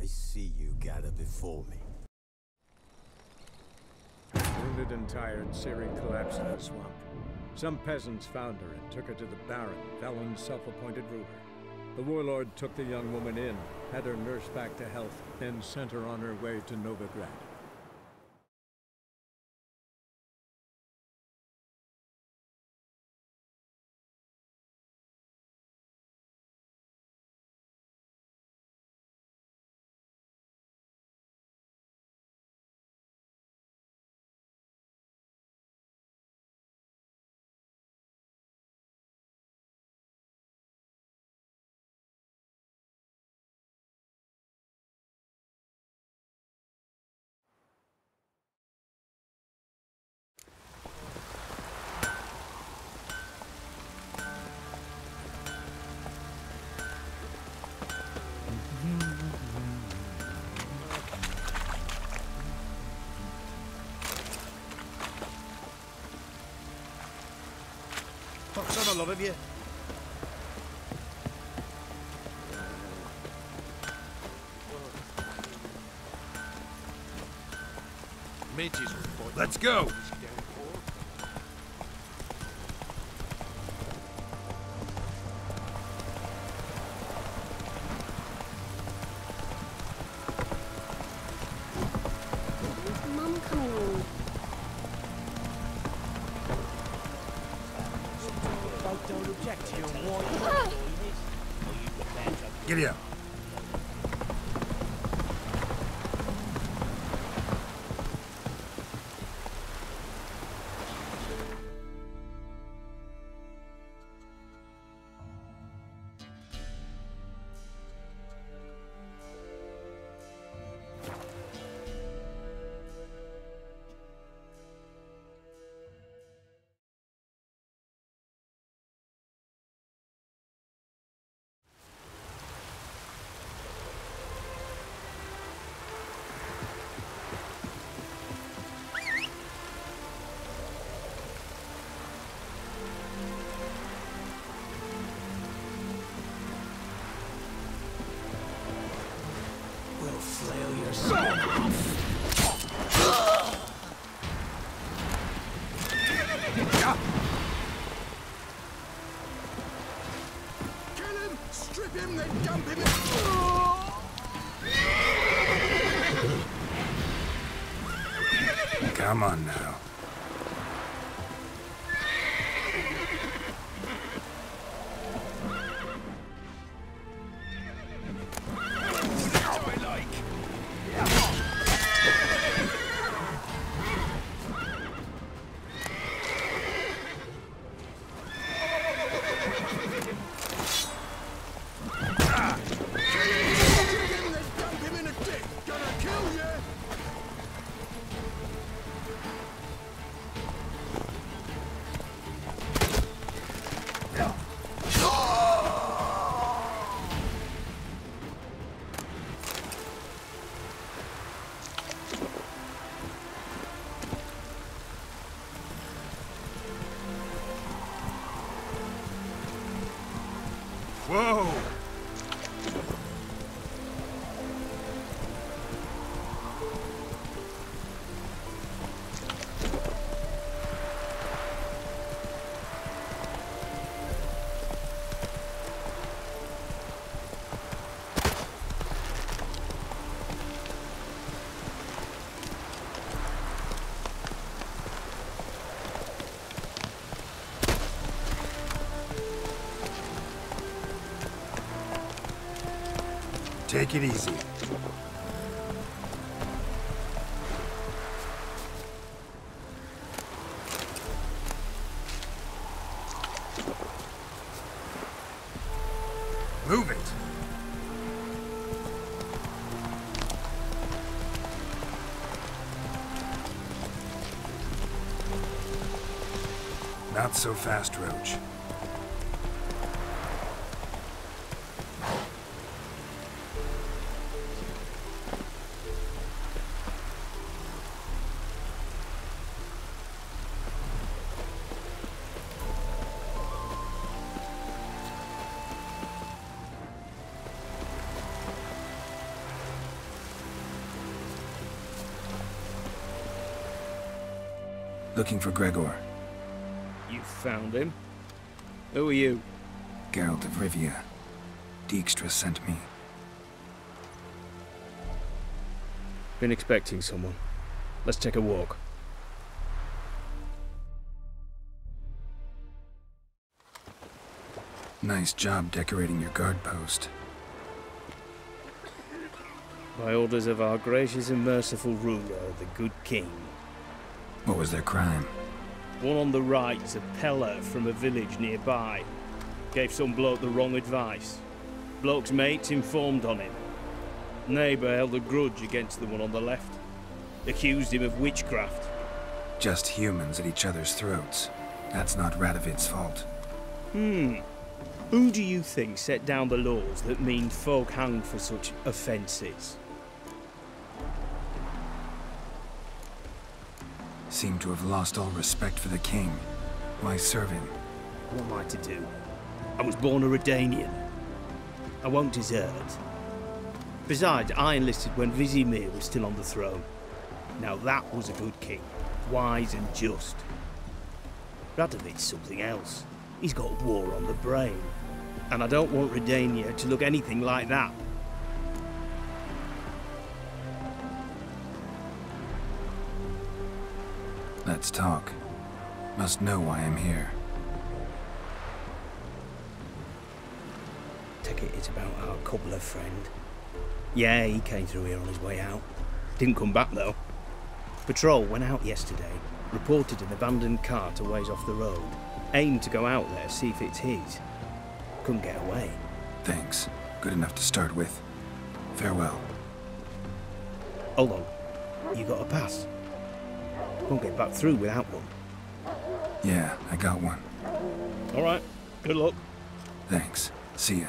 I see you gather before me. Wounded and tired, Ciri collapsed in the swamp. Some peasants found her and took her to the Baron, Valen's self-appointed ruler. The warlord took the young woman in, had her nursed back to health, and sent her on her way to Novigrad. Pox on a lot of you. Let's go! Mum coming on? Don't object to your war. Giddy up. Flail your soul off. Kill him! Strip him, then dump him in... Come on now. Whoa! Take it easy. Move it. Not so fast, Roach. Looking for Gregor. You found him? Who are you? Geralt of Rivia. Dijkstra sent me. Been expecting someone. Let's take a walk. Nice job decorating your guard post. By orders of our gracious and merciful ruler, the good king. What was their crime? One on the right's a peller from a village nearby. Gave some bloke the wrong advice. Bloke's mates informed on him. Neighbour held a grudge against the one on the left. Accused him of witchcraft. Just humans at each other's throats. That's not Radovid's fault. Who do you think set down the laws that mean folk hanged for such offences? Seem to have lost all respect for the king. Why serve him? What am I to do? I was born a Redanian. I won't desert. Besides, I enlisted when Vizimir was still on the throne. Now that was a good king. Wise and just. Radovid's something else. He's got war on the brain. And I don't want Redania to look anything like that. Let's talk. Must know why I'm here. Take it it's about our cobbler friend. Yeah, he came through here on his way out. Didn't come back though. Patrol went out yesterday, reported an abandoned cart a ways off the road. Aimed to go out there, see if it's his. Couldn't get away. Thanks. Good enough to start with. Farewell. Hold on. You got a pass? Won't get back through without one. Yeah, I got one. All right. Good luck. Thanks. See ya.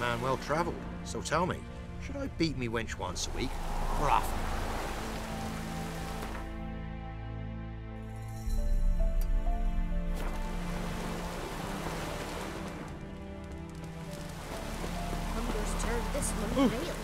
man well travelled. So tell me, should I beat me wench once a week, or often? Hunger's turned this one real.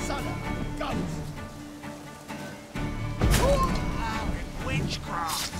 Son of a ghost! Witchcraft!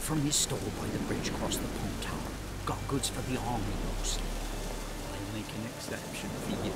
From his stall by the bridge across the pond tower. Got goods for the army mostly. I make an exception for you.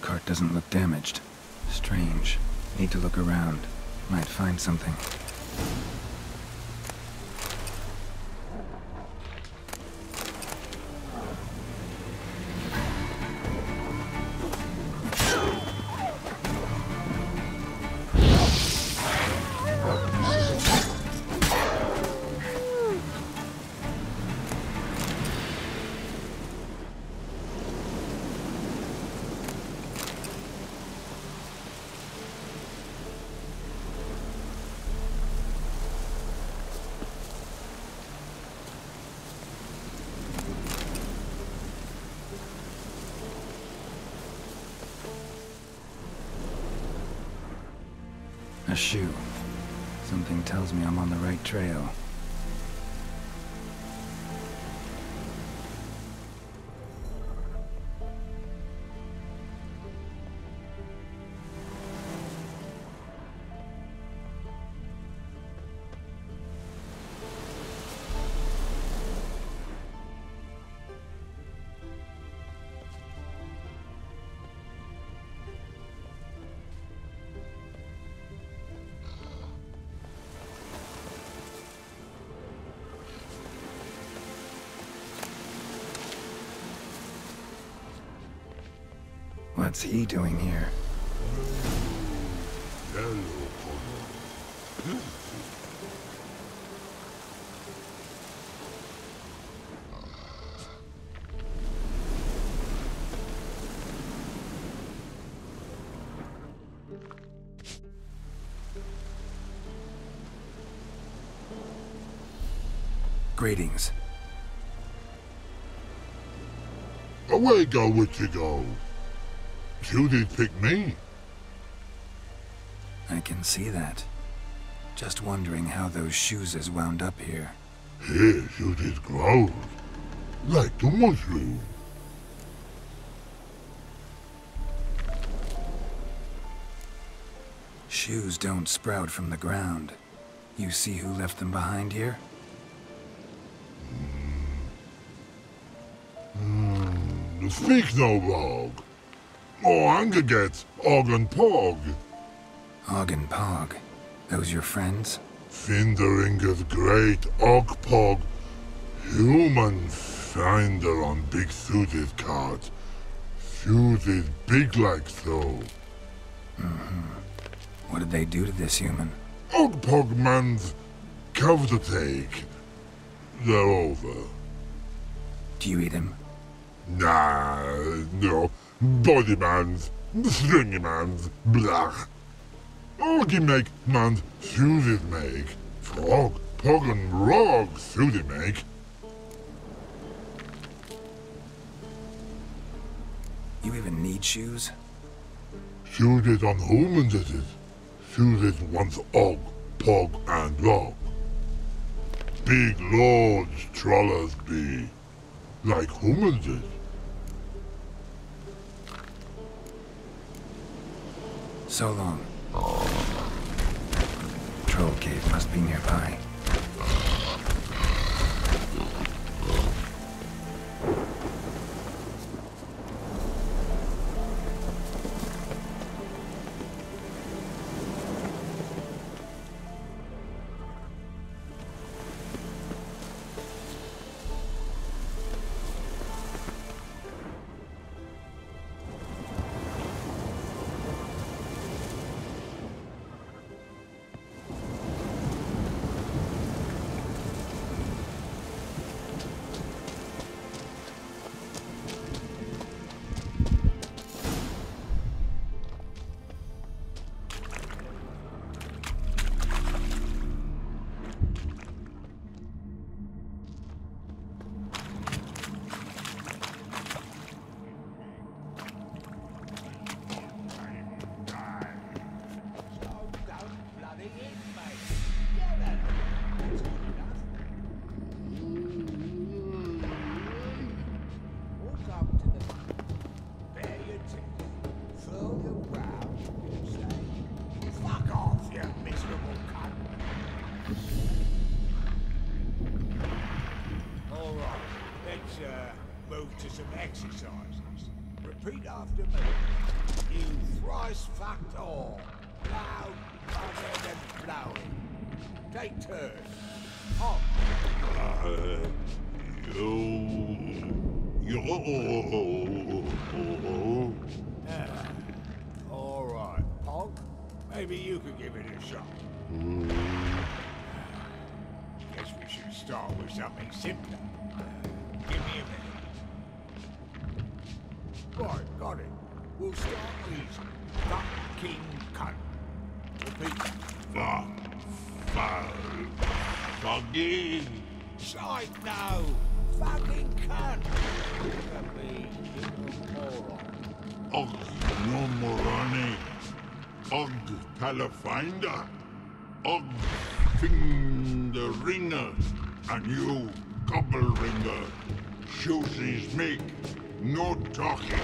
Cart doesn't look damaged. Strange. Need to look around. Might find something. A shoe. Something tells me I'm on the right trail. What's he doing here? Greetings. Away go with you go. You did pick me. I can see that. Just wondering how those shoes has wound up here. Here you did grow. Like the mushroom. Shoes don't sprout from the ground. You see who left them behind here? Speak no log. Oh, anger gets Og and Pog. Og and Pog. Those your friends? Finderinger's great Og Pog. Human finder on big suited cart. Suited big like so. What did they do to this human? Og Pog man's cover to take. They're over. Do you eat him? Nah, no. Body man's, stringy man's, blach. Orgy make man's suited make. Frog, pog and rog suited make. You even need shoes? Suited on humans it is. Suited once og, pog and log. Big lords trollers be. Like humans is. So long. Troll cave must be nearby. Move to some exercises. Repeat after me. You thrice fucked all. Loud, buzzard and blowing. Take turns. On. All right, Pog. Maybe you could give it a shot. Guess we should start with something simpler. Give me a minute. Right, got it. We'll start easy. Fucking cunt. Repeat. Foggy. Sight no. Fucking cunt. Look at me, you moron. Og no morani. Og Talafinder. Og finger ringer. And you couple ringer. Shoesies make. No talking.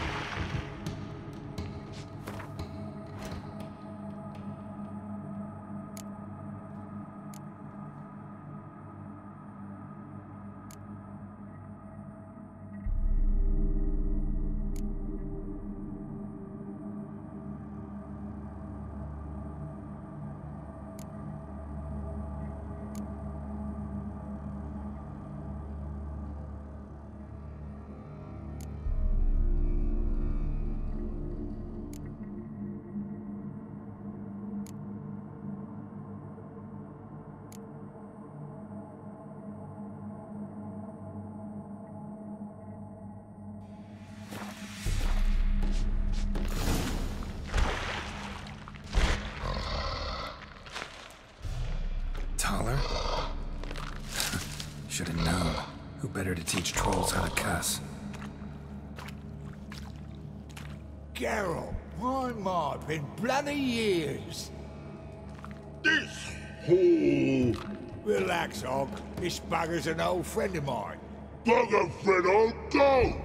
Should have known. Who better to teach trolls how to cuss? Geralt, my, been bloody years. This whole Relax, Og. This bugger's an old friend of mine. bugger friend I'll go.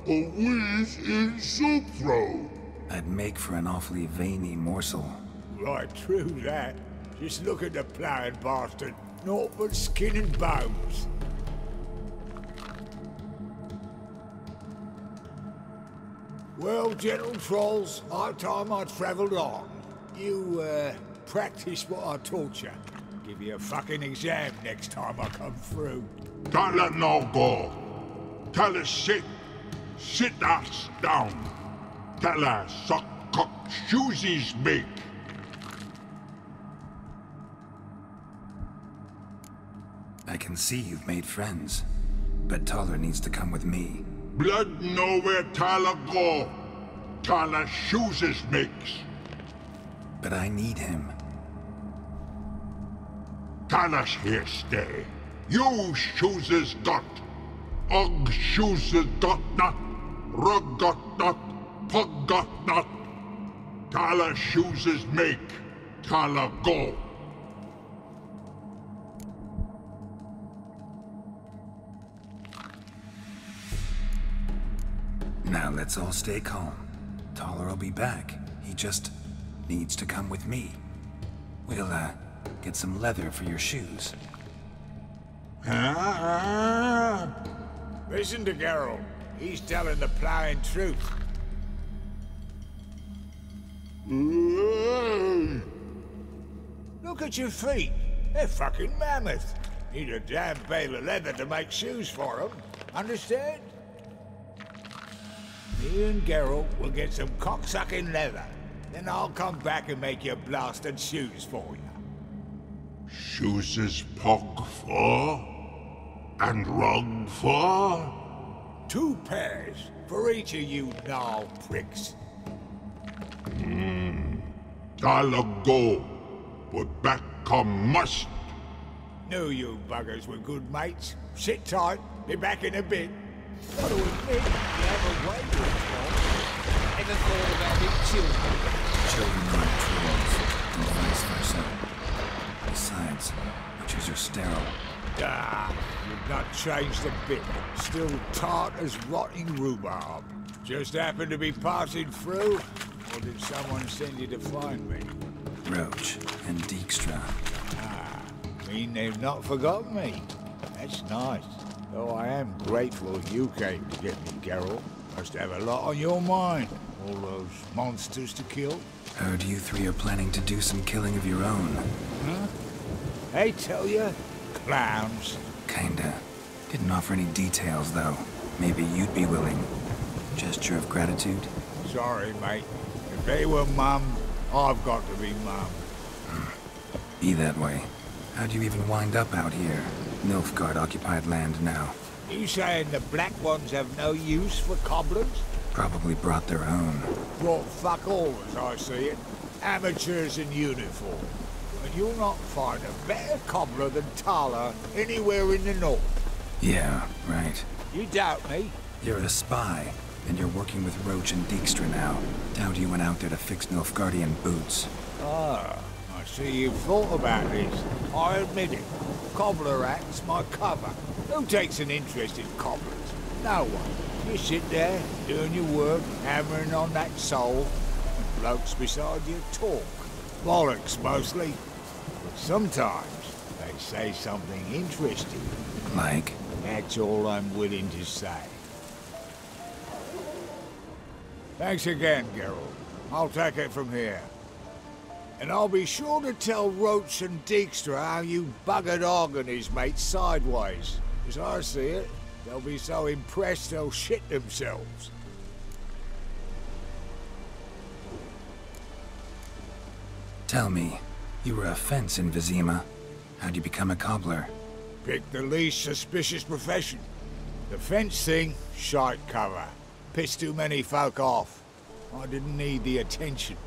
A whiz in soup throw. I'd make for an awfully veiny morsel. Right, true that. Just look at the ploughing bastard. Naught but skin and bones. Well, gentle trolls, high time I travelled on. You, practice what I taught you. Give you a fucking exam next time I come through. Can't let no go. Tell her sit. Sit ass down. Tell her suck cock shoesies make. I can see you've made friends, but Taller needs to come with me. Blood nowhere Tyler go. Tyler shoesies makes. But I need him. Tyler's here stay. You shoesies got. Og shoesies got not. Rug got not. Pug got not. Tyler shoesies make. Tyler go. Now let's all stay calm. Taller will be back. He just needs to come with me. We'll, get some leather for your shoes. Listen to Geralt. He's telling the ploughing truth. Look at your feet. They're fucking mammoth. Need a damn bale of leather to make shoes for them. Understand? Me and Geralt will get some cocksucking leather. Then I'll come back and make your blasted shoes for you. Shoesies pug for? And rug for? 2 pairs for each of you gnarl pricks. Tyler go. But back come must. Knew you buggers were good mates. Sit tight. Be back in a bit. Gotta admit, you have a way with it. Ever thought about being children? Children aren't trolls, and vice versa. Besides, witches are sterile. Ah, you've not changed a bit. Still tart as rotting rhubarb. Just happened to be passing through? Or did someone send you to find me? Roach and Dijkstra. Mean they've not forgotten me. That's nice. Though I am grateful you came to get me, Geralt. Must have a lot on your mind. All those monsters to kill. Heard you three are planning to do some killing of your own. Huh? They tell you? Clowns. Kinda. Didn't offer any details, though. Maybe you'd be willing. Gesture of gratitude? Sorry, mate. If they were mum, I've got to be mum. Be that way. How'd you even wind up out here? Nilfgaard-occupied land now. You saying the black ones have no use for cobblers? Probably brought their own. Brought fuck all, as I see it. Amateurs in uniform. And you'll not find a better cobbler than Tala anywhere in the north. Yeah, right. You doubt me? You're a spy, and you're working with Roach and Dijkstra now. Doubt you went out there to fix Nilfgaardian boots. Ah, I see you've thought about this. I admit it. Cobbler act's my cover. Who takes an interest in cobblers? No one. You sit there, doing your work, hammering on that sole, and blokes beside you talk. Bollocks, mostly. But sometimes they say something interesting. Like? That's all I'm willing to say. Thanks again, Geralt. I'll take it from here. And I'll be sure to tell Roach and Dijkstra how you buggered Og and his mates sideways. As I see it, they'll be so impressed they'll shit themselves. Tell me, you were a fence in Vizima. How'd you become a cobbler? Pick the least suspicious profession. The fence thing, shite cover. Pissed too many folk off. I didn't need the attention.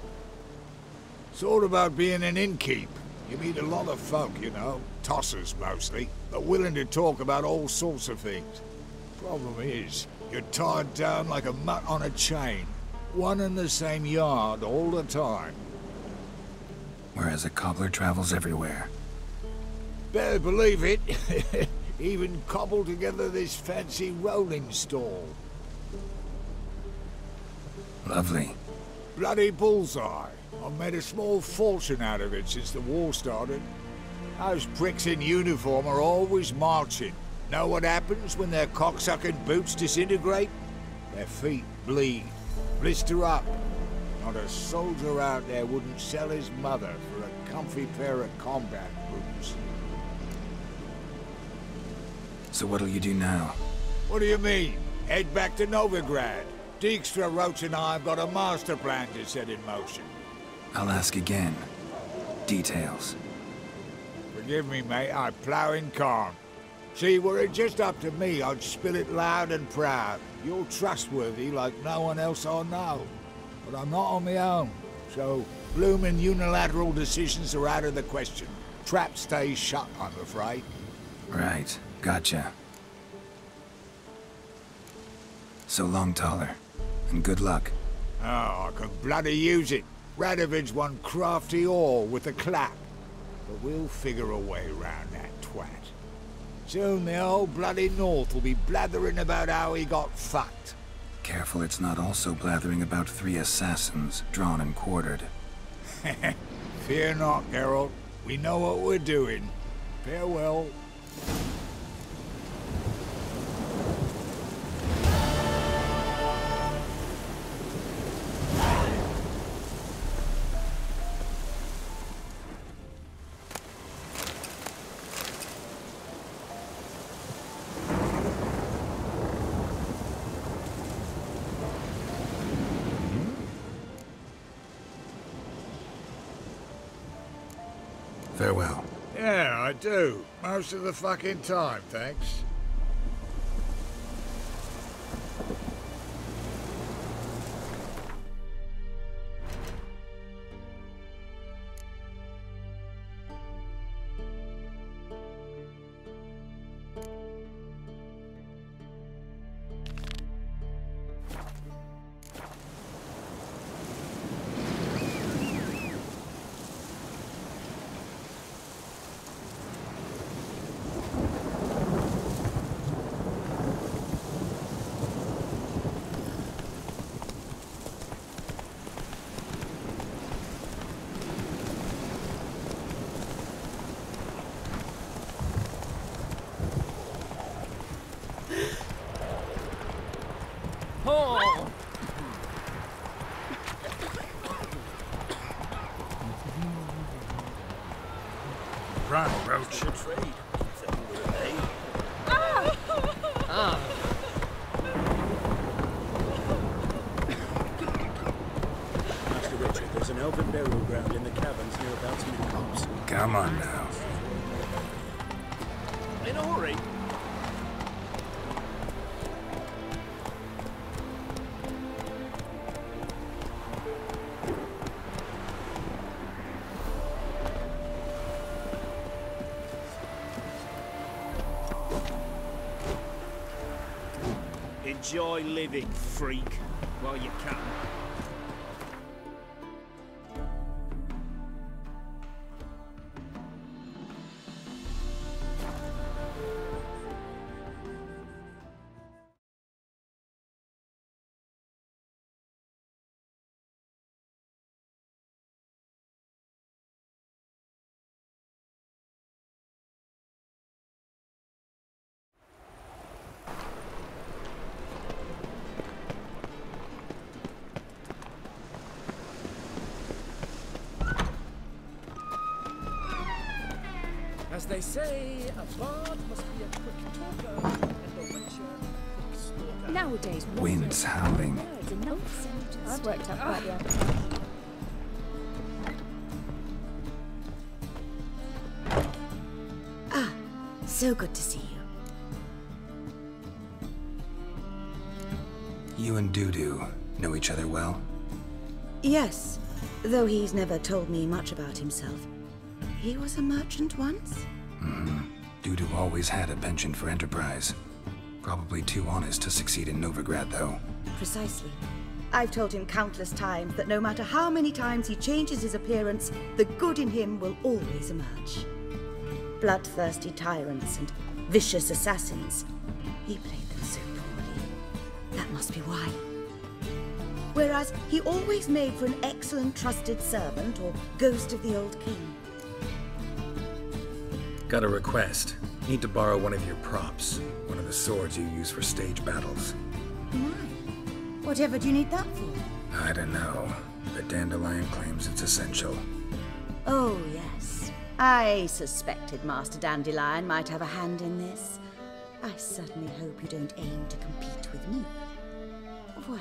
It's all about being an innkeep. You meet a lot of folk, you know. tossers mostly, but willing to talk about all sorts of things. Problem is, you're tied down like a mutt on a chain. One and the same yard all the time. Whereas a cobbler travels everywhere. Better believe it. Even cobbled together this fancy rolling stall. Lovely. Bloody bullseye. I've made a small fortune out of it since the war started. Those pricks in uniform are always marching. Know what happens when their cocksucking boots disintegrate? Their feet bleed, blister up. Not a soldier out there wouldn't sell his mother for a comfy pair of combat boots. So what'll you do now? What do you mean? Head back to Novigrad. Dijkstra, Roach and I have got a master plan to set in motion. I'll ask again. Details. Forgive me, mate, I plough in calm. See, were it just up to me, I'd spill it loud and proud. You're trustworthy like no one else I know. But I'm not on my own, so bloomin' unilateral decisions are out of the question. Trap stays shut, I'm afraid. Right. Gotcha. So long, Taller. And good luck. Oh, I can bloody use it. Radovid's one crafty ore with a clap. But we'll figure a way round that twat. Soon the whole bloody North will be blathering about how he got fucked. Careful it's not also blathering about 3 assassins, drawn and quartered. Fear not, Geralt. We know what we're doing. Farewell. Farewell. Yeah, I do. Most of the fucking time, thanks. Oh! Run, Roach. Master Richard, there's an elven burial ground in the caverns near about Midcops. Come on now. In a hurry. Enjoy living, freak, while you can. As they say, a bard must be a quick talker and a wencher a quick stalker. Nowadays, Wind's howling. words are not sounded. I've worked out quite the appetite. Ah, so good to see you. You and Dudu know each other well? Yes, though he's never told me much about himself. He was a merchant once? Dudu always had a penchant for enterprise. Probably too honest to succeed in Novigrad, though. Precisely. I've told him countless times that no matter how many times he changes his appearance, the good in him will always emerge. Bloodthirsty tyrants and vicious assassins. He played them so poorly. That must be why. Whereas he always made for an excellent trusted servant or ghost of the old king. Got a request. Need to borrow one of your props. One of the swords you use for stage battles. Why? Whatever do you need that for? I don't know, but Dandelion claims it's essential. Oh, yes. I suspected Master Dandelion might have a hand in this. I certainly hope you don't aim to compete with me. Voilà.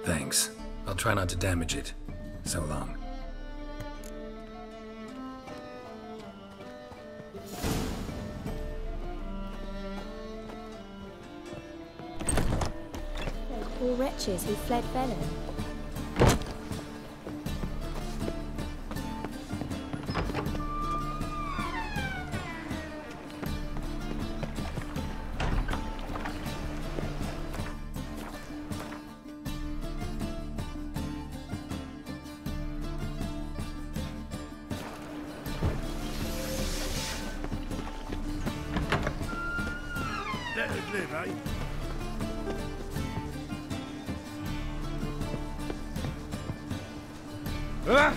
Thanks. I'll try not to damage it. So long. Poor wretches who fled Velen. Let us live, eh? Ah!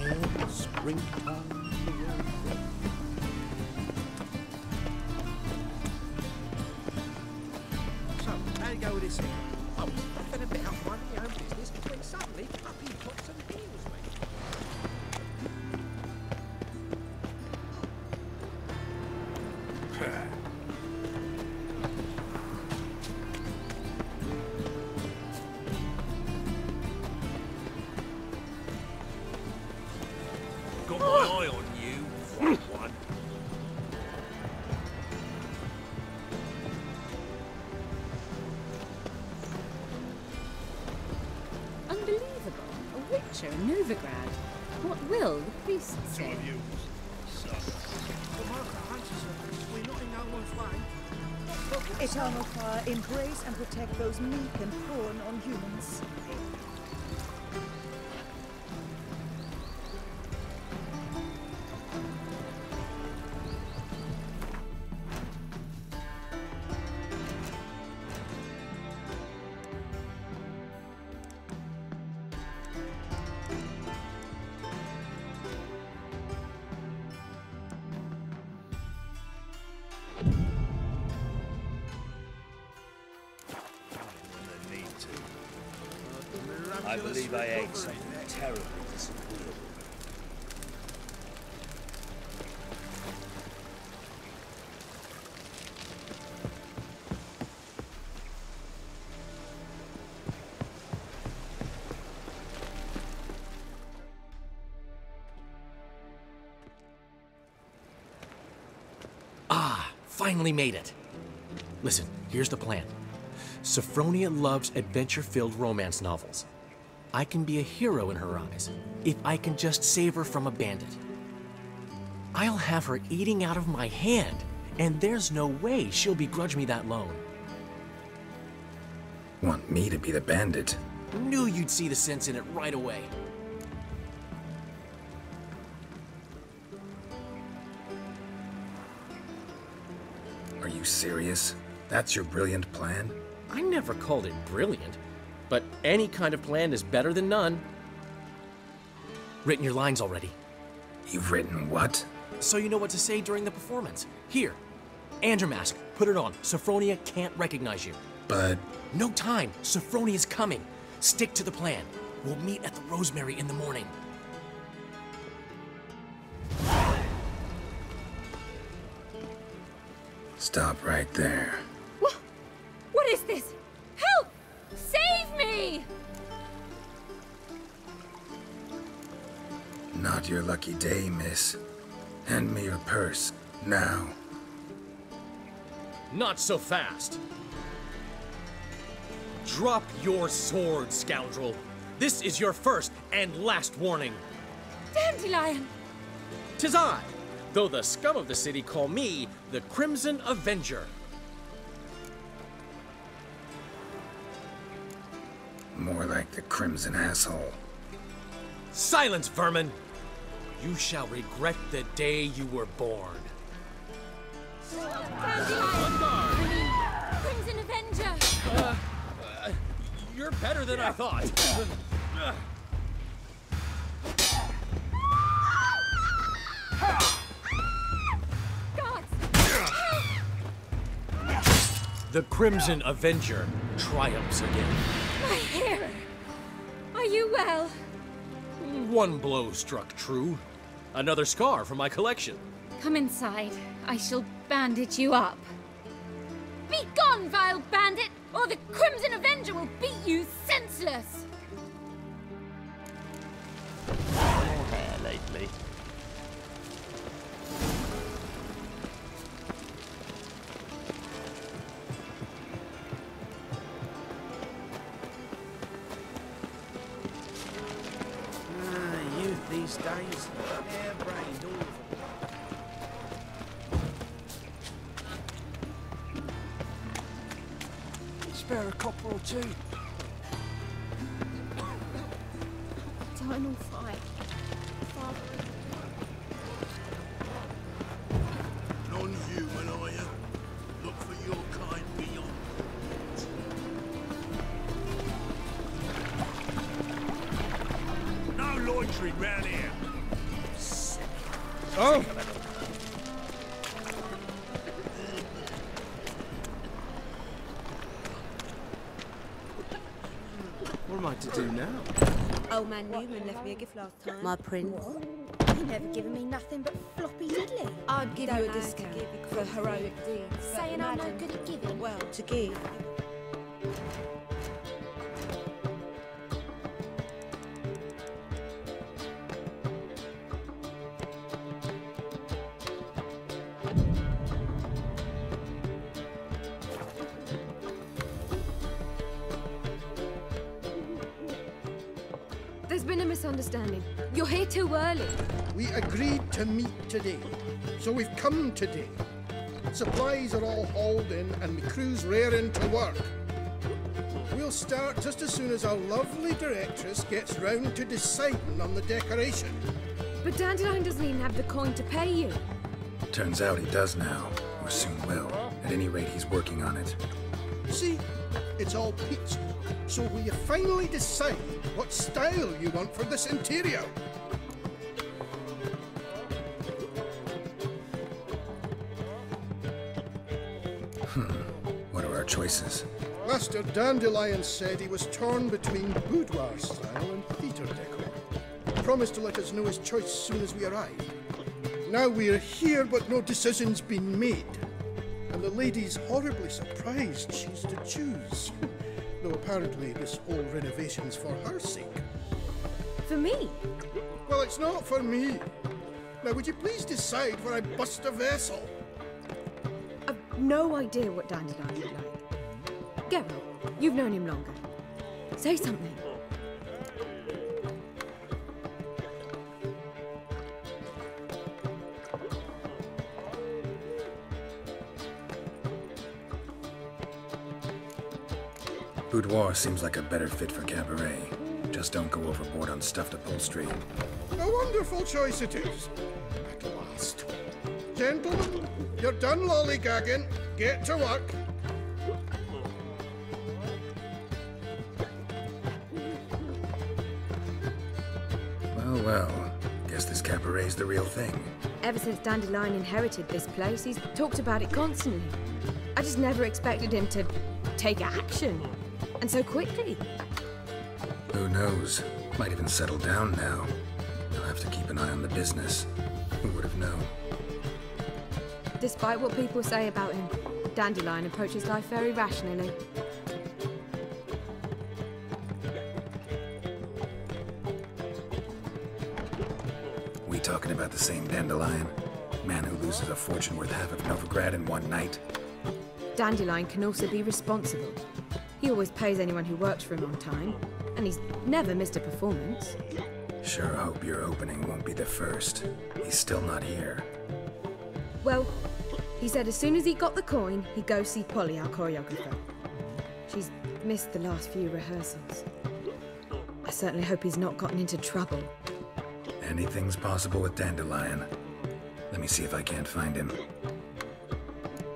In springtime, So, how you go with this thing? I was nothing a bit up minding my own business when suddenly up he pops and heals me. Got my eye on you, white one. Unbelievable. A witcher in Novigrad. What will the priest say? We're not in no one's way. Eternal fire, embrace and protect those meek and poor non-humans. I believe I ate something terribly disagreeable. Ah, finally made it. Listen, here's the plan. Sophronia loves adventure-filled romance novels. I can be a hero in her eyes if I can just save her from a bandit. I'll have her eating out of my hand, and there's no way she'll begrudge me that loan. Want me to be the bandit? Knew you'd see the sense in it right away. Are you serious? That's your brilliant plan? I never called it brilliant, but any kind of plan is better than none. Written your lines already. You've written what? So you know what to say during the performance. Here, and your mask. Put it on. Sophronia can't recognize you. But... No time. Sophronia's coming. Stick to the plan. We'll meet at the Rosemary in the morning. Stop right there. What is this? Help! Save me! Not your lucky day, miss. Hand me your purse, now. Not so fast. Drop your sword, scoundrel. This is your first and last warning. Dandelion! 'Tis I, though the scum of the city call me the Crimson Avenger. More like the Crimson Asshole. Silence, vermin! You shall regret the day you were born. Crimson Avenger! You're better than I thought. The Crimson Avenger triumphs again. My hero! Are you well? One blow struck true. Another scar from my collection. Come inside. I shall bandage you up. Be gone, vile bandit, or the Crimson Avenger will beat you senseless! More hair lately. Youth these days, hair-brained, all of them. Spare a copper or two. Dine all fight. Father. Non-human, are you? Look for your kind beyond. No loitering round here. Oh! What am I to do now? Old man Newman left me a gift last time. My prince. He never given me nothing but floppy diddly. I'd give you a discount for heroic deeds. Saying I'm no good at giving. Well, to give. There's been a misunderstanding. You're here too early. We agreed to meet today, so we've come today. Supplies are all hauled in and the crew's raring to work. We'll start just as soon as our lovely directress gets round to deciding on the decoration. But Dandelion doesn't even have the coin to pay you. Turns out he does now, or soon will. At any rate, he's working on it. See, it's all peachy. So will you finally decide what style you want for this interior? What are our choices? Master Dandelion said he was torn between boudoir style and theatre decor. He promised to let us know his choice as soon as we arrive. Now we're here, but no decision's been made. And the lady's horribly surprised she's to choose. Though apparently this whole renovation's for her sake. For me? Well, it's not for me. Now, would you please decide where I bust a vessel? I've no idea what Dandelion would like. Geralt, you've known him longer. Say something. Boudoir seems like a better fit for cabaret. Just don't go overboard on stuffed upholstery. A wonderful choice it is. At last. Gentlemen, you're done lollygagging. Get to work. Well, well. Guess this cabaret's the real thing. Ever since Dandelion inherited this place, he's talked about it constantly. I just never expected him to take action. And so quickly. Who knows? Might even settle down now. You'll have to keep an eye on the business. Who would have known? Despite what people say about him, Dandelion approaches life very rationally. We talking about the same Dandelion? Man who loses a fortune worth half of Novigrad in one night? Dandelion can also be responsible. He always pays anyone who works for him on time, and he's never missed a performance. Sure hope your opening won't be the first. He's still not here. Well, he said as soon as he got the coin, he'd go see Polly, our choreographer. She's missed the last few rehearsals. I certainly hope he's not gotten into trouble. Anything's possible with Dandelion. Let me see if I can't find him.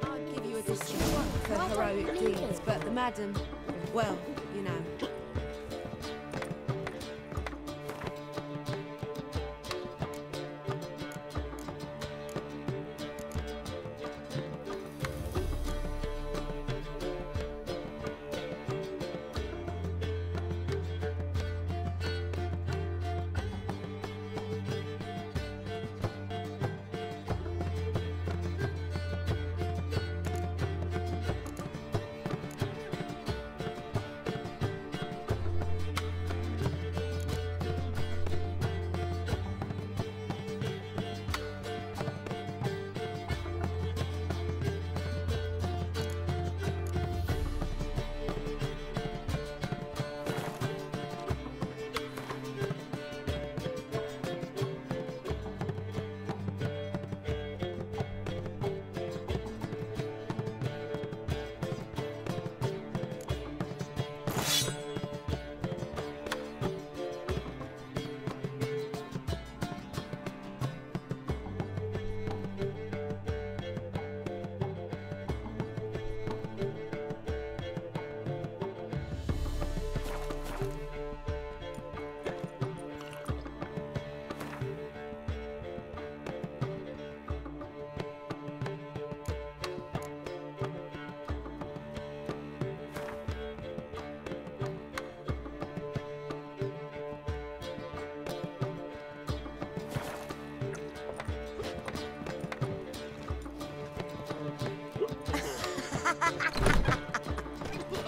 I'd give you a discount for heroic deeds, but the madam, well, you know.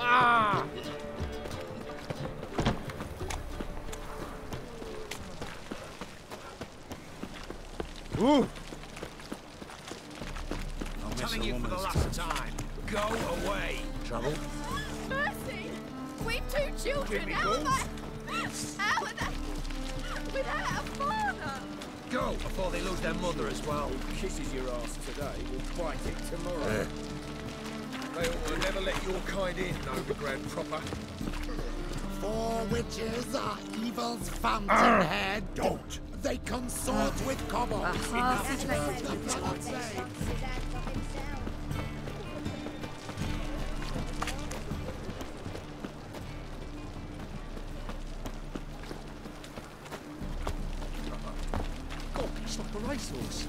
Ah! Ooh! I'm telling you for the last time, go away. Trouble? Mercy! We've two children. How are they without a father? Go before they lose their mother as well. Kisses your ass today, will bite it tomorrow. They ought to never let your kind in, no Grand Proper. 4 witches are evil's fountainhead. Don't! They consort with kobolds. God, stop the racehorse.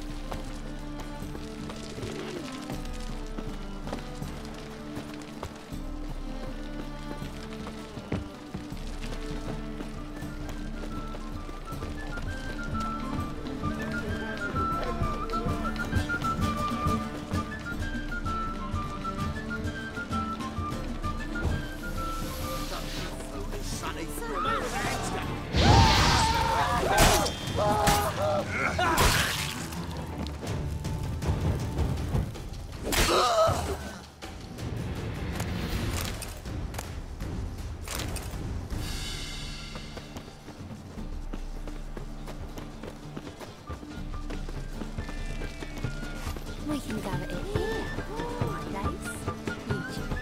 We can go at it here. My place. You choose.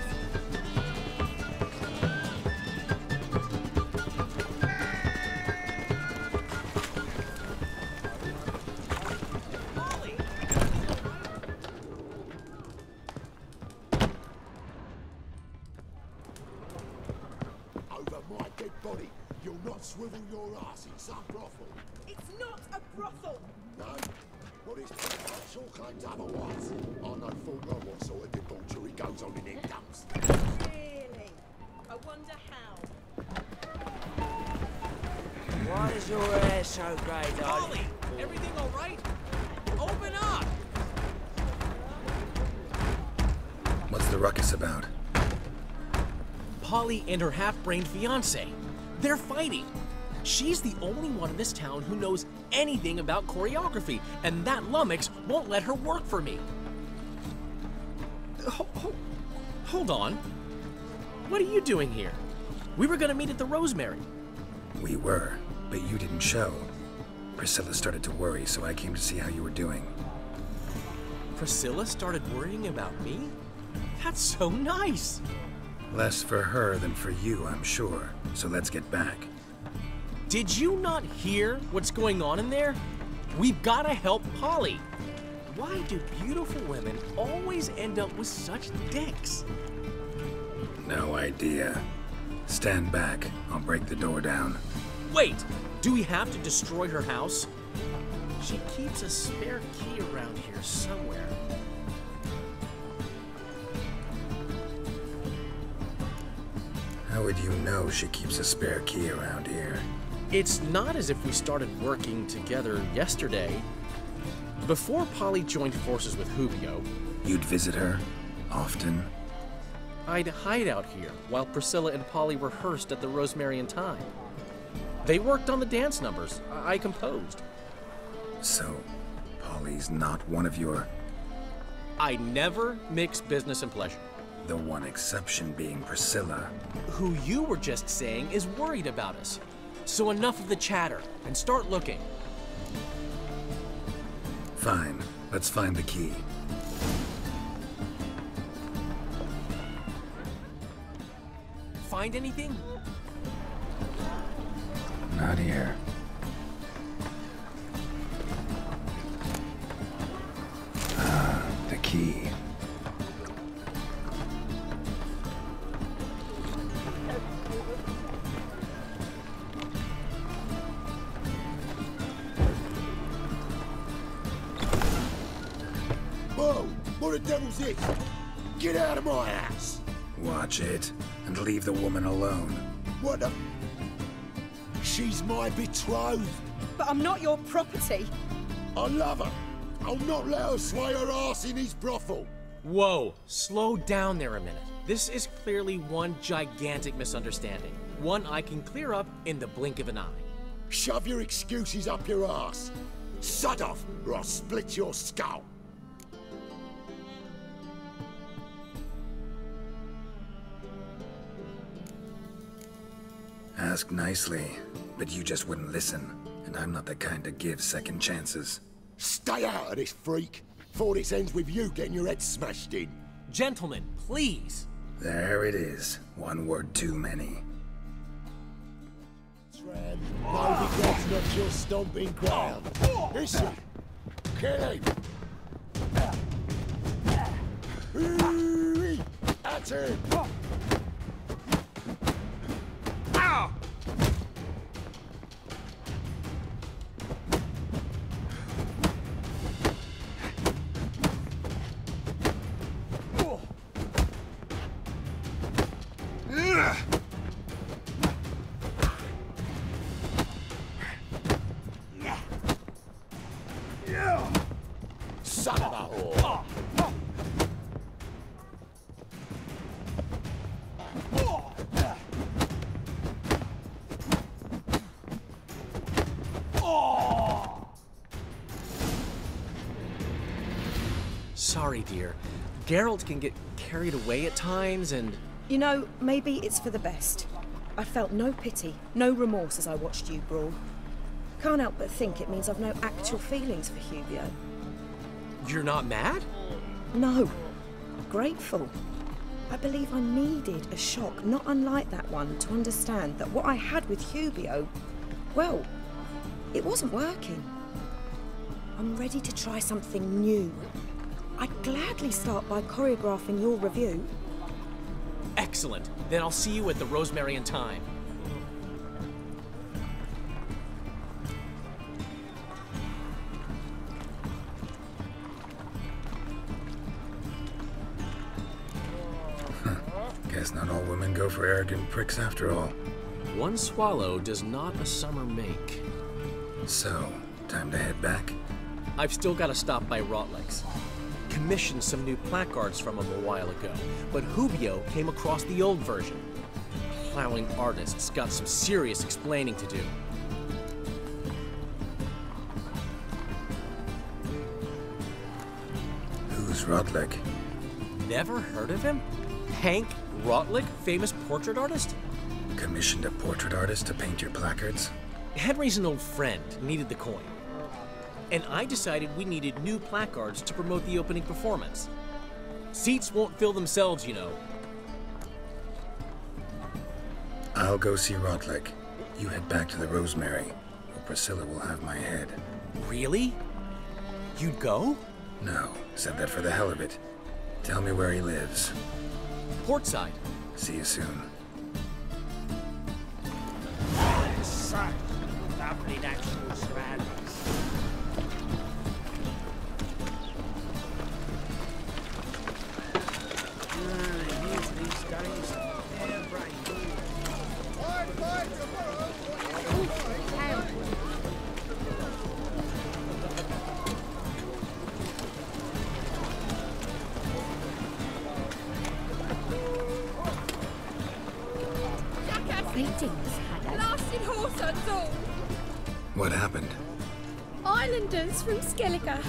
Over my dead body, you'll not swivel your ass in some brothel. It's not a brothel. No? What is all claims otherwise? I know full well what sort of debauchery goes on in them dumps. Really? I wonder how. Why is your hair so grey, darling? Ollie, everything all right? Open up! What's the ruckus about? Polly and her half-brained fiancé. They're fighting. She's the only one in this town who knows anything about choreography, and that lummox won't let her work for me. Hold on. What are you doing here? We were gonna meet at the Rosemary. We were. but you didn't show. Priscilla started to worry, so I came to see how you were doing. Priscilla started worrying about me? That's so nice! Less for her than for you, I'm sure. So let's get back. Did you not hear what's going on in there? We've got to help Polly. Why do beautiful women always end up with such dicks? No idea. Stand back. I'll break the door down. Wait! Do we have to destroy her house? She keeps a spare key around here somewhere. How would you know she keeps a spare key around here? It's not as if we started working together yesterday. Before Polly joined forces with Hubio, you'd visit her? Often? I'd hide out here while Priscilla and Polly rehearsed at the Rosemary and Thyme. They worked on the dance numbers I composed. So, Polly's not one of your... I never mix business and pleasure. The one exception being Priscilla. Who you were just saying is worried about us. So enough of the chatter, and start looking. Fine. Let's find the key. Find anything? Not here. Ah, the key. Whoa! What the devil's this? Get out of my house! Watch it, and leave the woman alone. What the... She's my betrothed. But I'm not your property. I love her. I'll not let her sway her ass in his brothel. Whoa, slow down there a minute. This is clearly one gigantic misunderstanding. One I can clear up in the blink of an eye. Shove your excuses up your ass. Sod off, or I'll split your skull. Ask nicely, but you just wouldn't listen, and I'm not the kind to give second chances. Stay out of this, freak, before this ends with you getting your head smashed in. Gentlemen, please. There it is. One word too many. Novigrade's not your stomping ground. Listen, kill him. Ooh-wee. At him. Ow! Son of a whore. Sorry, dear. Geralt can get carried away at times and... You know, maybe it's for the best. I felt no pity, no remorse as I watched you brawl. Can't help but think it means I've no actual feelings for Hubio. You're not mad? No. Grateful. I believe I needed a shock not unlike that one to understand that what I had with Hubio, well, it wasn't working. I'm ready to try something new. I'd gladly start by choreographing your review. Excellent. Then I'll see you at the Rosemary and Thyme. Guess not all women go for arrogant pricks after all. One swallow does not a summer make. So, time to head back? I've still got to stop by Rotlegs. Commissioned some new placards from him a while ago, but Hubio came across the old version. Plowing artists got some serious explaining to do. Who's Rotleg? Never heard of him? Hank Rotleg, famous portrait artist? Commissioned a portrait artist to paint your placards? Henry's an old friend, needed the coin. And I decided we needed new placards to promote the opening performance. Seats won't fill themselves, you know. I'll go see Rotlick. You head back to the Rosemary, or Priscilla will have my head. Really? You'd go? No, said that for the hell of it. Tell me where he lives. Portside. See you soon. Such lovely natural surroundings. Youth these days, they're brave. Greetings, Blasted horse and all. What happened? Islanders from Skellige.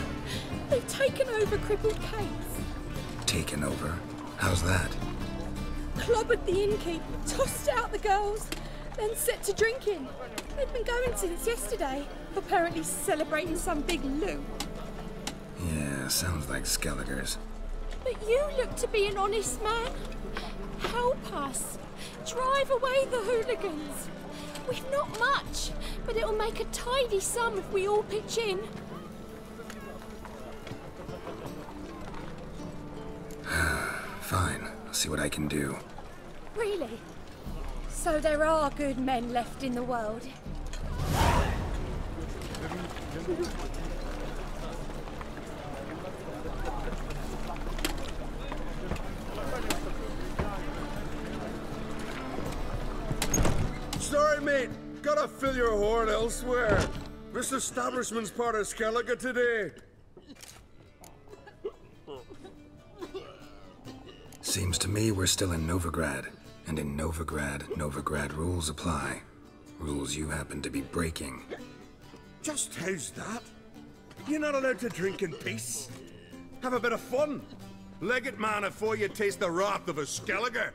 They've taken over crippled Kate's. Taken over? How's that? Clobbered the innkeep, tossed out the girls, then set to drinking. They've been going since yesterday, apparently celebrating some big loot. Yeah, sounds like Skellige's. But you look to be an honest man. Help us. Drive away the hooligans. We've not much, but it'll make a tidy sum if we all pitch in. Fine, I'll see what I can do. Really? So there are good men left in the world? Sorry, mate. Gotta fill your horn elsewhere. This establishment's part of Skellige today. Seems to me we're still in Novigrad. And in Novigrad rules apply. Rules you happen to be breaking. Just how's that? You're not allowed to drink in peace? Have a bit of fun. Leg it, man, before you taste the wrath of a Skellige.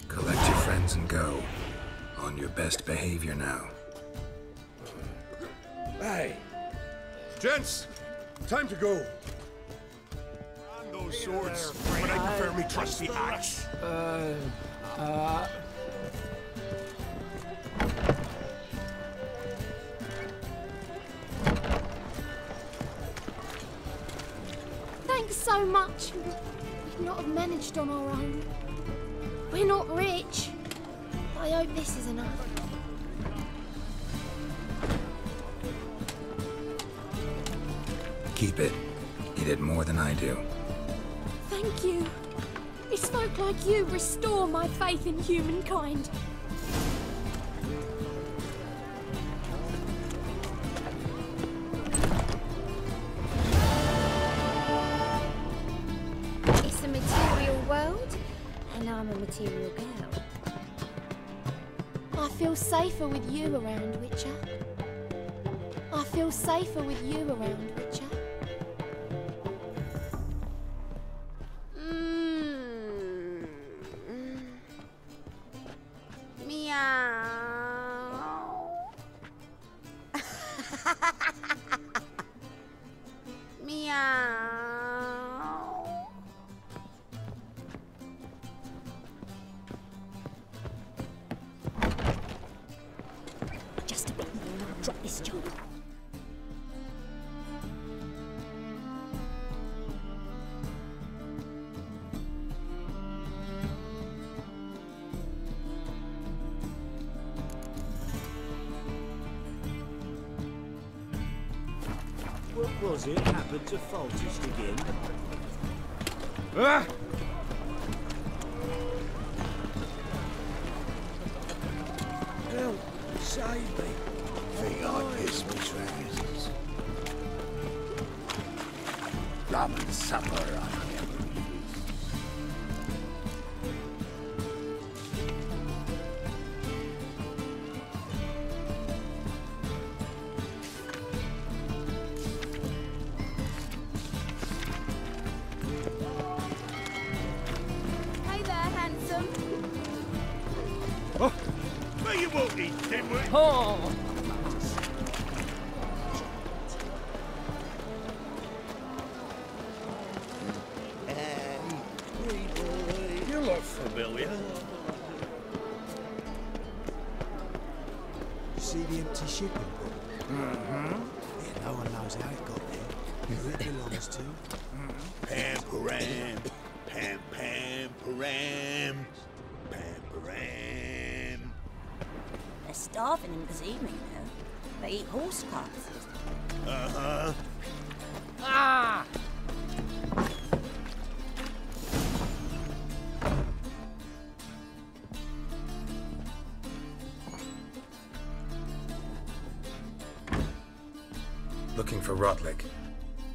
Collect your friends and go. On your best behavior now. Hey. Gents, time to go. And those swords, but I prefer me trusty axe. Thanks so much. We'd not have managed on our own. We're not rich. I hope this is enough. Keep it. You did more than I do. Thank you. It's folk like you restore my faith in humankind. It's a material world, and I'm a material girl. I feel safer with you around, Witcher. I feel safer with you around, Witcher. Just a bit more and I'll drop this job. What was it happened to Foltest again? Ah! Help, save me. Think I'd miss me trousers. Rum and supper, I never Hey there, handsome. call. You look familiar. See the empty shipping boat? Mm-hmm. Yeah, no one knows how it got there. Who it belongs to. Pam-param, pam-pam-param, pam-param. They're starving in this evening, though. They eat horse carcasses. Uh-huh. Ah! Looking for Rotlick.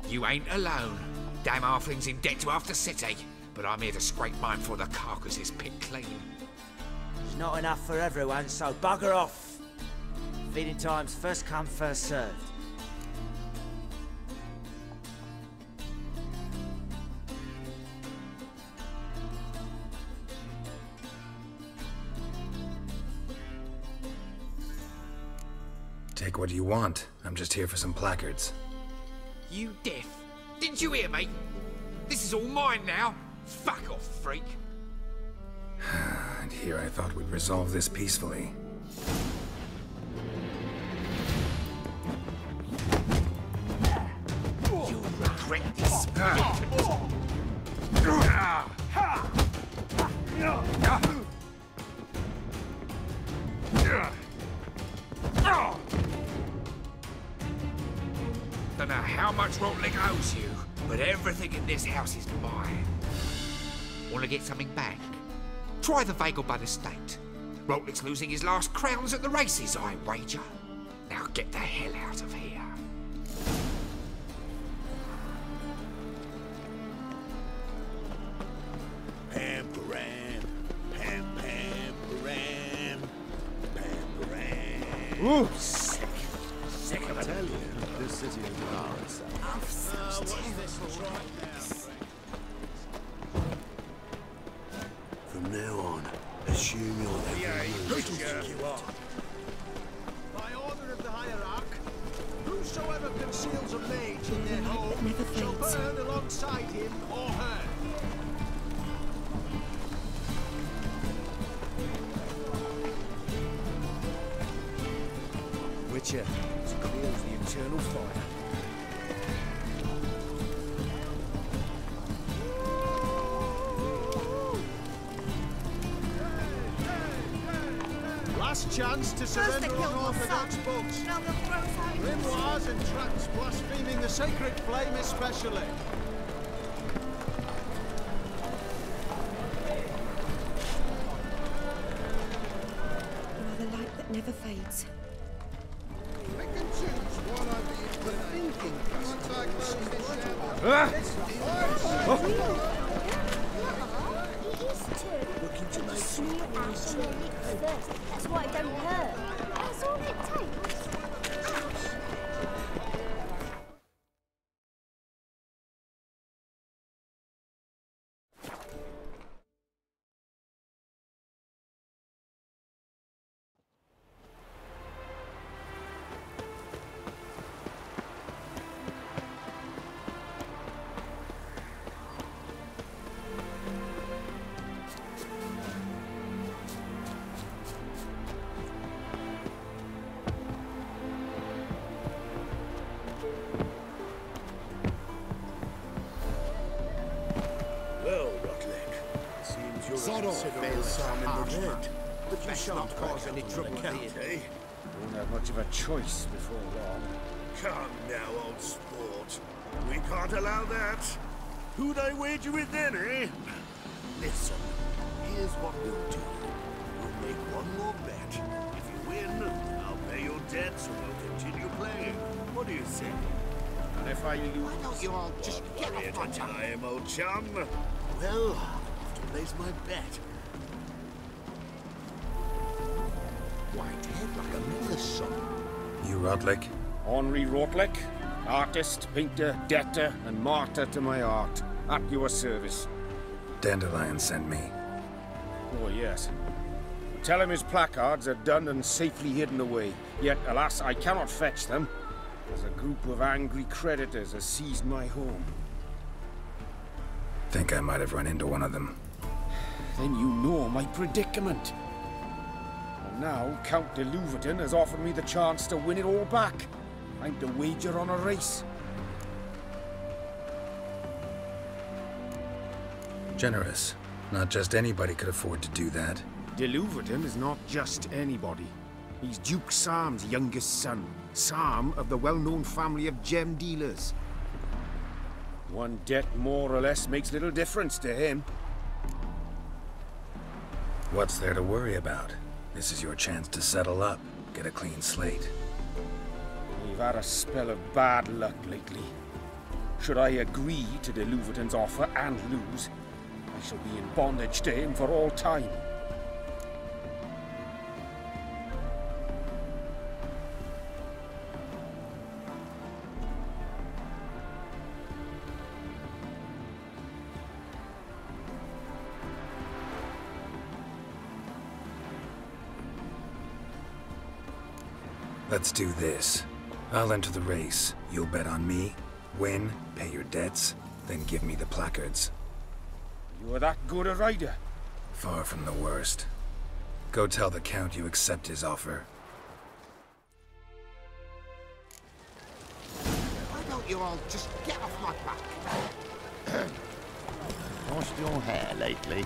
You ain't alone. Damn halfling's in debt to half the city, but I'm here to scrape mine before the carcass is picked clean. It's not enough for everyone, so bugger off. Feeding time's first come, first served. Take what you want. I'm just here for some placards. You deaf? Didn't you hear me? This is all mine now. Fuck off, freak. And here I thought we'd resolve this peacefully. You regret this. Don't know how much Rotlick owes you, but everything in this house is mine. Want to get something back? Try the Vagelbud estate. Rotlick's losing his last crowns at the races, I wager. Now get the hell out of here. Pam-param, pam-pam-param, pam-param. Ooh, sick. Sick of it. Tell you, this city is ours. From now on, assume you're the Who do you think you are? By order of the hierarch, whosoever conceals a mage in their home shall burn alongside him or her. Witcher, it's clear as the eternal fire. Last chance to surrender unorthodox books. Grimoires and tracts blaspheming the sacred flame especially. You are the light that never fades. I can choose one of these, but thinking once I close this Looking to make first. That's why it don't hurt. That's all it takes. Well, Rotlick, seems you're Sod off, considerable Sam in the red. But you shan't cause any trouble account. here, eh? Won't have much of a choice before long. Come now, old sport. We can't allow that. Who'd I wager with then, eh? Listen, here's what we'll do. We'll make one more bet. If you win, I'll pay your debts and we'll continue playing. What do you think? And if I lose... Why don't you all just get off my time, old chum? Well, I'll have to place my bet. Whitehead like a miller's son. You Rotlick? Henri Rotlick, artist, painter, debtor, and martyr to my art. At your service. Dandelion sent me. Oh, yes. Tell him his placards are done and safely hidden away. Yet, alas, I cannot fetch them, as a group of angry creditors has seized my home. Think I might have run into one of them. Then you know my predicament. And now, Count de Louverton has offered me the chance to win it all back. I'm to wager on a race. Generous. Not just anybody could afford to do that. De Louverton is not just anybody. He's Duke Sam's youngest son. Sam of the well-known family of gem dealers. One debt more or less makes little difference to him. What's there to worry about? This is your chance to settle up, get a clean slate. We've had a spell of bad luck lately. Should I agree to de Louverton's offer and lose, I shall be in bondage to him for all time. Let's do this. I'll enter the race. You'll bet on me, win, pay your debts, then give me the placards. You are that good a rider? Far from the worst. Go tell the Count you accept his offer. Why don't you all just get off my back? Washed your hair lately?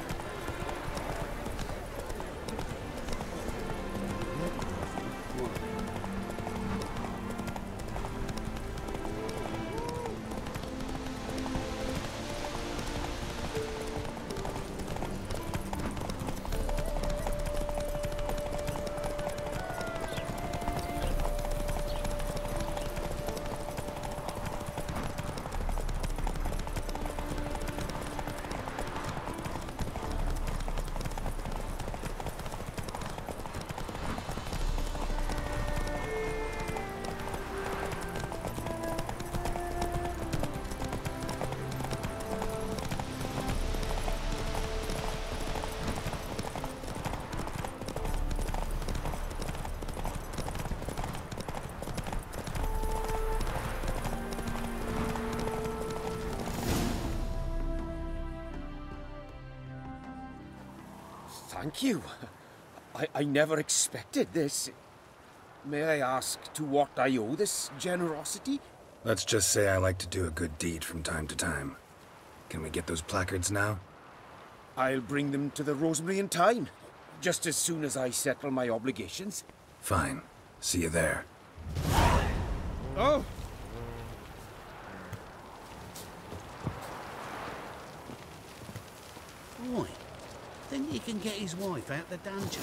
Thank you. I never expected this. May I ask to what I owe this generosity? Let's just say I like to do a good deed from time to time. Can we get those placards now? I'll bring them to the Rosemary in time, just as soon as I settle my obligations. Fine. See you there. Oh! Boy, think he can get his wife out the dungeon?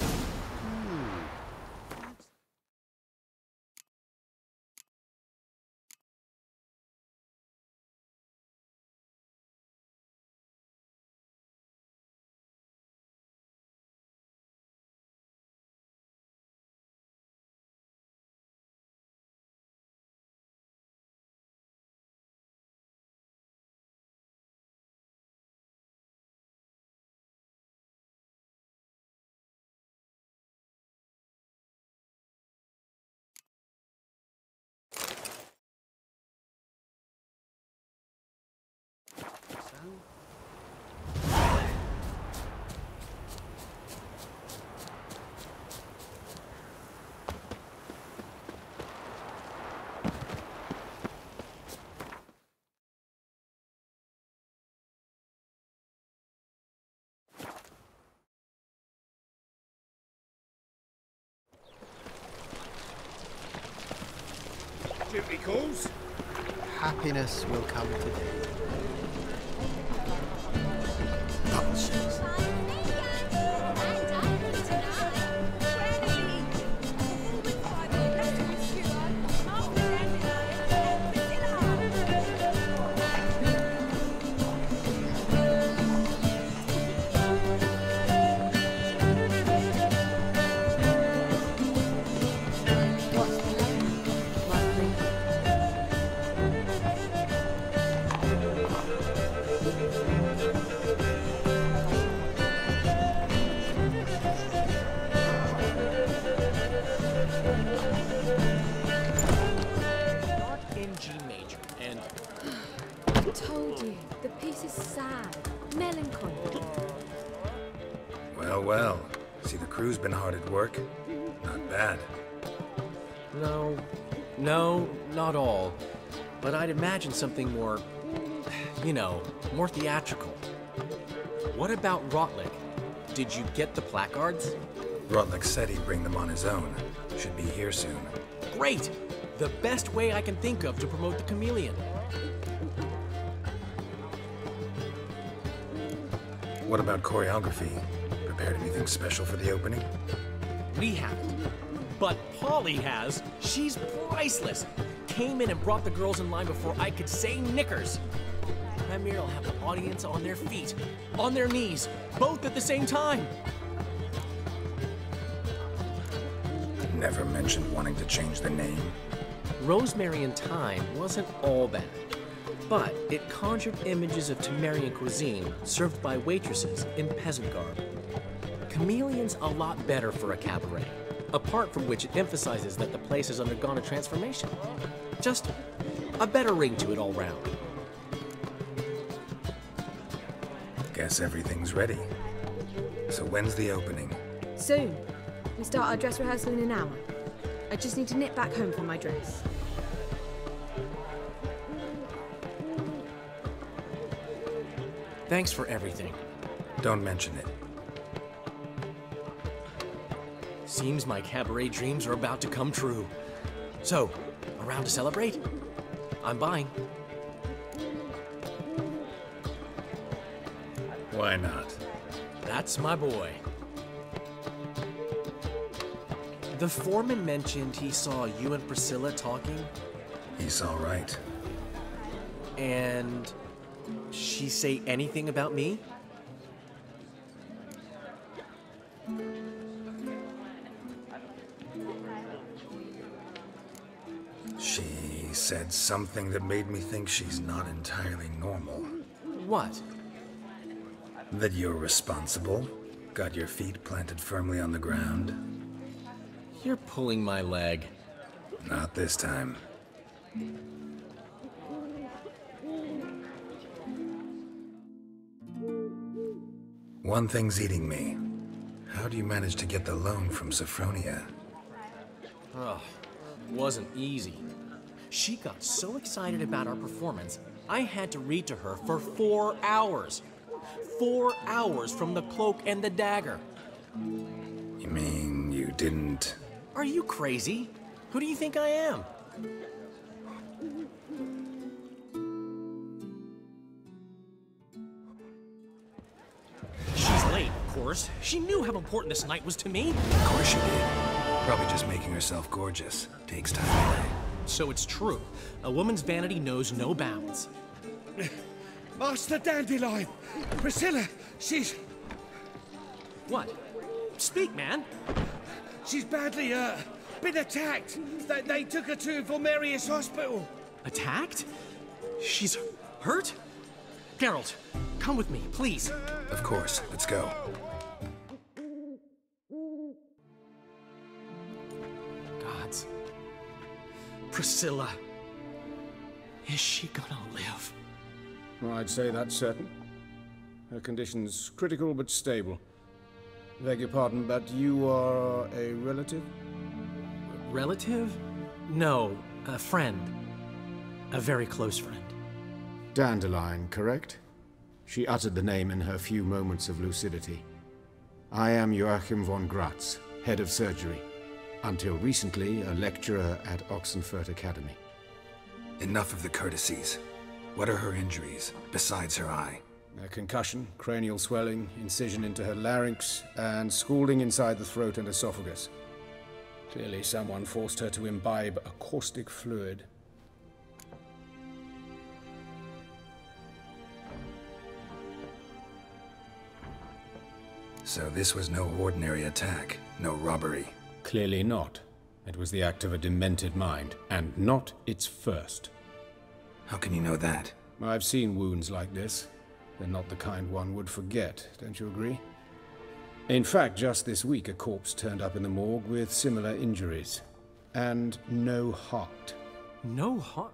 Duty calls. Happiness will come today. This is sad. Melancholy. Well, well. See, the crew's been hard at work. Not bad. No, not all. But I'd imagine something more, you know, more theatrical. What about Rotlick? Did you get the placards? Rotlick said he'd bring them on his own. Should be here soon. Great! The best way I can think of to promote the chameleon. What about choreography? Prepared anything special for the opening? We haven't. But Polly has. She's priceless. Came in and brought the girls in line before I could say knickers. Premiere will have the audience on their feet, on their knees, both at the same time. Never mentioned wanting to change the name. Rosemary and Thyme wasn't all bad, but it conjured images of Temerian cuisine served by waitresses in peasant garb. Chameleon's a lot better for a cabaret, apart from which it emphasizes that the place has undergone a transformation. Just a better ring to it all round. Guess everything's ready. So when's the opening? Soon. We start our dress rehearsal in an hour. I just need to nip back home for my dress. Thanks for everything. Don't mention it. Seems my cabaret dreams are about to come true. So, around to celebrate? I'm buying. Why not? That's my boy. The foreman mentioned he saw you and Priscilla talking. He's all right. And she say anything about me? She said something that made me think she's not entirely normal. What? That you're responsible, got your feet planted firmly on the ground. You're pulling my leg. Not this time. One thing's eating me. How do you manage to get the loan from Sophronia? Ugh, wasn't easy. She got so excited about our performance, I had to read to her for 4 hours. 4 hours from the Cloak and the Dagger. You mean you didn't... Are you crazy? Who do you think I am? She's late, of course. She knew how important this night was to me. Of course she did. Probably just making herself gorgeous. Takes time away. So it's true. A woman's vanity knows no bounds. Master Dandelion! Priscilla, she's... What? Speak, man. She's badly, been attacked. They took her to Vulmerius Hospital. Attacked? She's hurt? Geralt, come with me, please. Of course. Let's go. Gods. Priscilla. Is she gonna live? Well, I'd say that's certain. Her condition's critical but stable. Beg your pardon, but you are a relative? Relative? No, a friend. A very close friend. Dandelion, correct? She uttered the name in her few moments of lucidity. I am Joachim von Gratz, head of surgery. Until recently, a lecturer at Oxenfurt Academy. Enough of the courtesies. What are her injuries, besides her eye? A concussion, cranial swelling, incision into her larynx, and scalding inside the throat and esophagus. Clearly someone forced her to imbibe a caustic fluid. So this was no ordinary attack, no robbery. Clearly not. It was the act of a demented mind, and not its first. How can you know that? I've seen wounds like this. They're not the kind one would forget, don't you agree? In fact, just this week, a corpse turned up in the morgue with similar injuries. And no heart. No heart?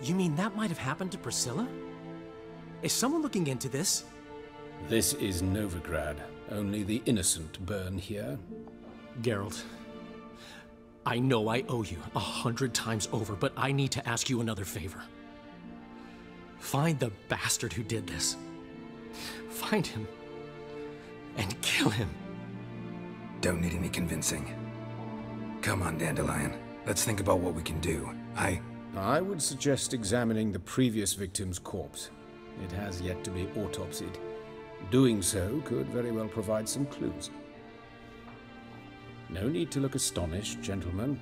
You mean that might have happened to Priscilla? Is someone looking into this? This is Novigrad. Only the innocent burn here. Geralt, I know I owe you 100 times over, but I need to ask you another favor. Find the bastard who did this. Find him and kill him. Don't need any convincing. Come on, Dandelion. Let's think about what we can do. I would suggest examining the previous victim's corpse. It has yet to be autopsied. Doing so could very well provide some clues. No need to look astonished, gentlemen.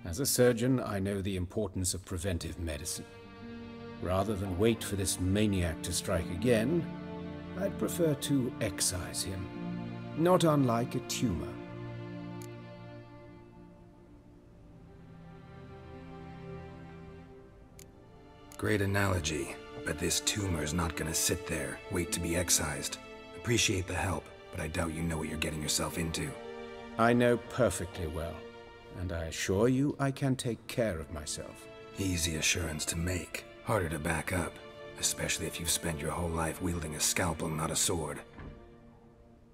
As a surgeon, I know the importance of preventive medicine. Rather than wait for this maniac to strike again, I'd prefer to excise him. Not unlike a tumor. Great analogy, but this tumor's not gonna sit there, wait to be excised. Appreciate the help, but I doubt you know what you're getting yourself into. I know perfectly well, and I assure you I can take care of myself. Easy assurance to make, harder to back up, especially if you've spent your whole life wielding a scalpel, not a sword.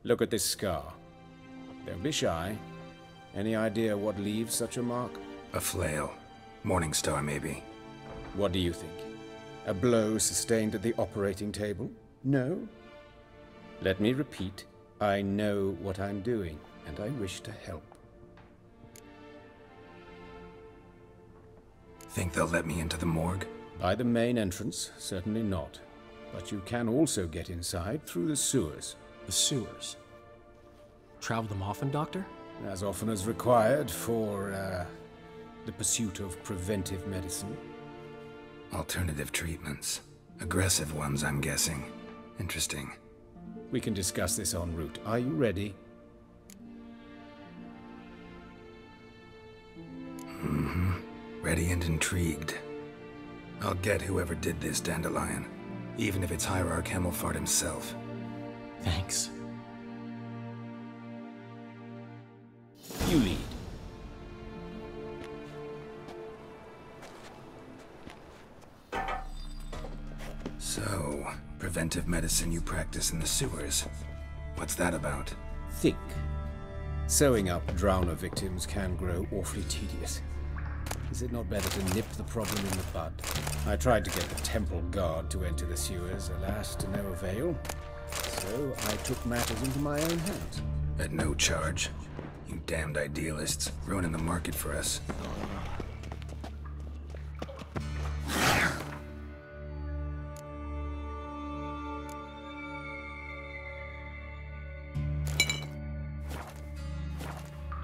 Look at this scar. Don't be shy. Any idea what leaves such a mark? A flail. Morning Star, maybe. What do you think? A blow sustained at the operating table? No? Let me repeat. I know what I'm doing, and I wish to help. Think they'll let me into the morgue? By the main entrance, certainly not. But you can also get inside through the sewers. The sewers? Travel them often, Doctor? As often as required for, the pursuit of preventive medicine. Alternative treatments. Aggressive ones, I'm guessing. Interesting. We can discuss this en route. Are you ready? Mm-hmm. Ready and intrigued. I'll get whoever did this, Dandelion. Even if it's Hierarch Hemmelfart himself. Thanks. You lead. So, preventive medicine you practice in the sewers. What's that about? Think. Sewing up drowner victims can grow awfully tedious. Is it not better to nip the problem in the bud? I tried to get the temple guard to enter the sewers, alas, to no avail. So I took matters into my own hands. At no charge. You damned idealists, ruining the market for us.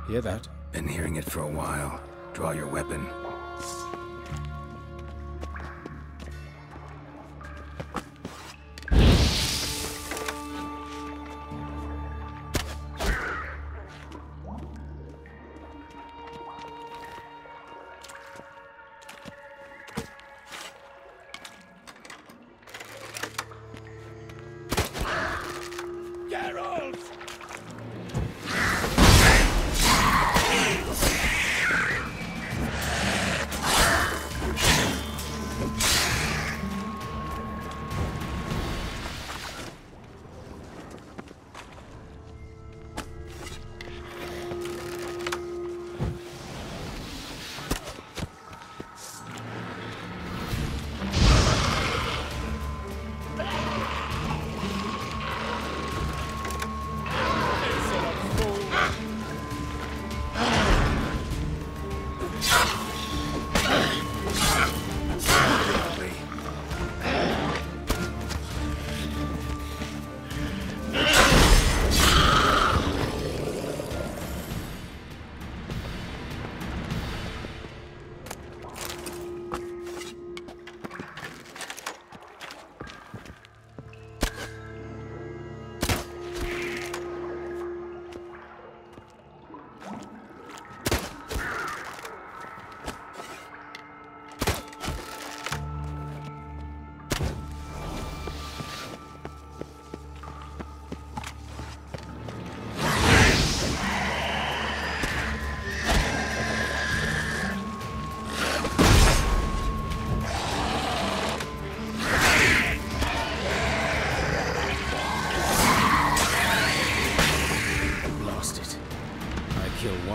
Hear that? Been hearing it for a while. Draw your weapon.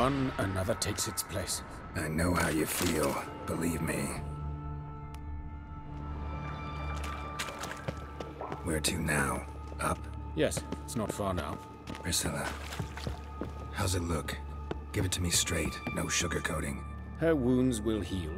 one, another takes its place. I know how you feel, believe me. Where to now? Up? Yes, it's not far now. Priscilla, how's it look? Give it to me straight, no sugarcoating. Her wounds will heal,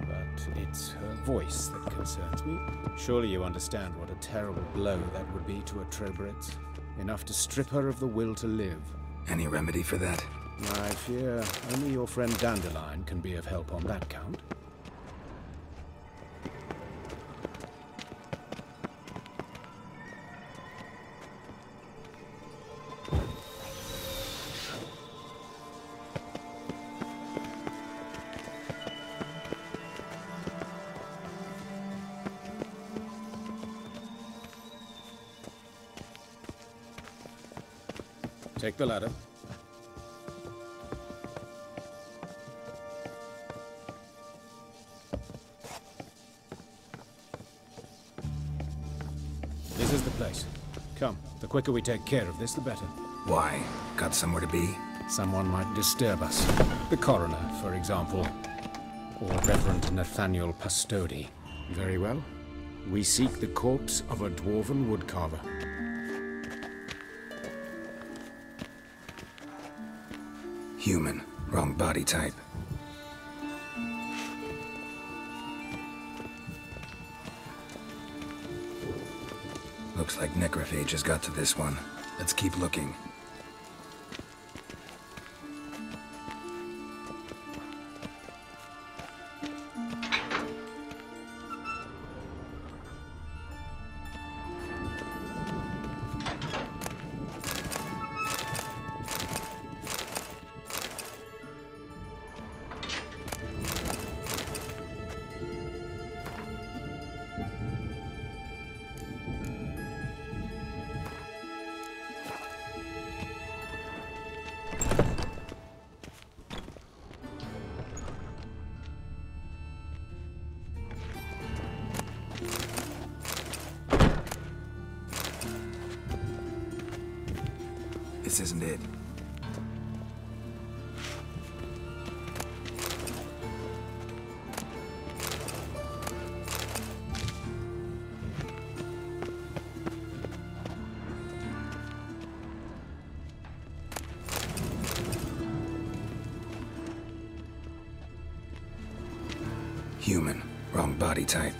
but it's her voice that concerns me. Surely you understand what a terrible blow that would be to a Trobritz. Enough to strip her of the will to live. Any remedy for that? I fear only your friend Dandelion can be of help on that count. Take the ladder. This is the place. Come, the quicker we take care of this, the better. Why? Got somewhere to be? Someone might disturb us. The coroner, for example. Or Reverend Nathaniel Pastodi. Very well. We seek the corpse of a dwarven woodcarver. Human. Wrong body type. Looks like necrophage has got to this one. Let's keep looking. This isn't it. Human. Wrong body type.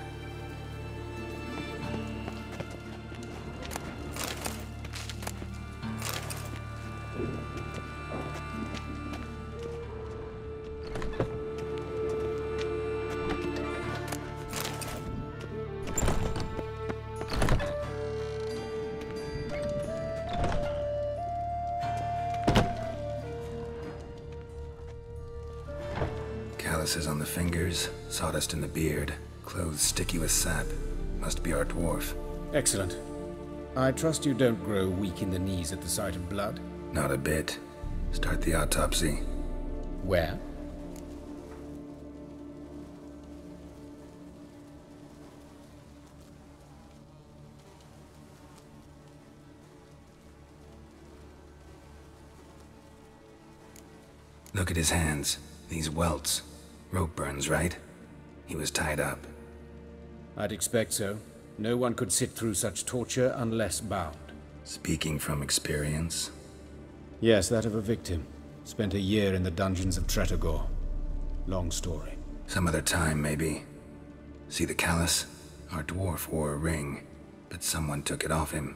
Calluses on the fingers, sawdust in the beard, clothes sticky with sap. Must be our dwarf. Excellent. I trust you don't grow weak in the knees at the sight of blood? Not a bit. Start the autopsy. Where? Look at his hands. These welts. Rope burns, right? He was tied up. I'd expect so. No one could sit through such torture unless bound. Speaking from experience? Yes, that of a victim. Spent a year in the dungeons of Tretogor. Long story. Some other time, maybe. See the callus? Our dwarf wore a ring, but someone took it off him.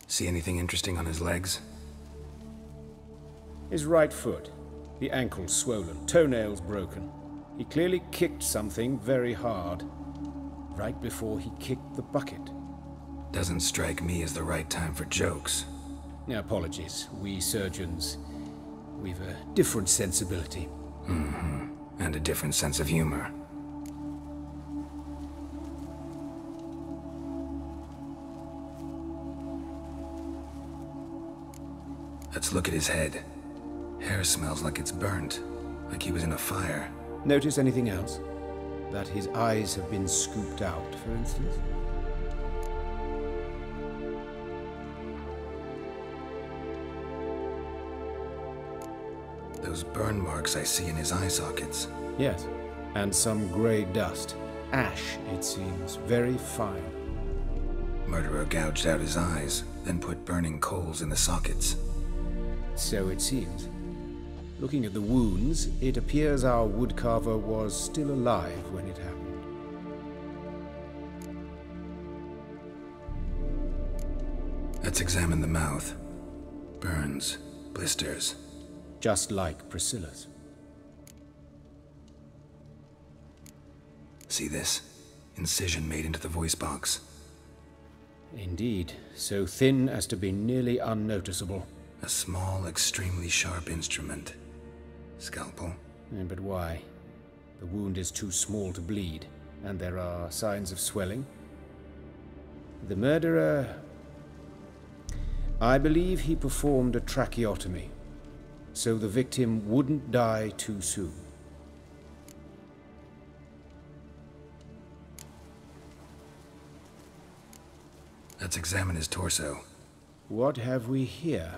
See anything interesting on his legs? His right foot. The ankle swollen, toenails broken. He clearly kicked something very hard. Right before he kicked the bucket. Doesn't strike me as the right time for jokes. Apologies. We surgeons, we've a different sensibility. Mm-hmm. And a different sense of humor. Let's look at his head. Hair smells like it's burnt, like he was in a fire. Notice anything else? That his eyes have been scooped out, for instance? Those burn marks I see in his eye sockets. Yes, and some grey dust. Ash, it seems. Very fine. Murderer gouged out his eyes, then put burning coals in the sockets. So it seems. Looking at the wounds, it appears our woodcarver was still alive when it happened. Let's examine the mouth. Burns, blisters. Just like Priscilla's. See this? Incision made into the voice box. Indeed, so thin as to be nearly unnoticeable. A small, extremely sharp instrument. Scalpel. But why? The wound is too small to bleed, and there are signs of swelling. The murderer... I believe he performed a tracheotomy, so the victim wouldn't die too soon. Let's examine his torso. What have we here?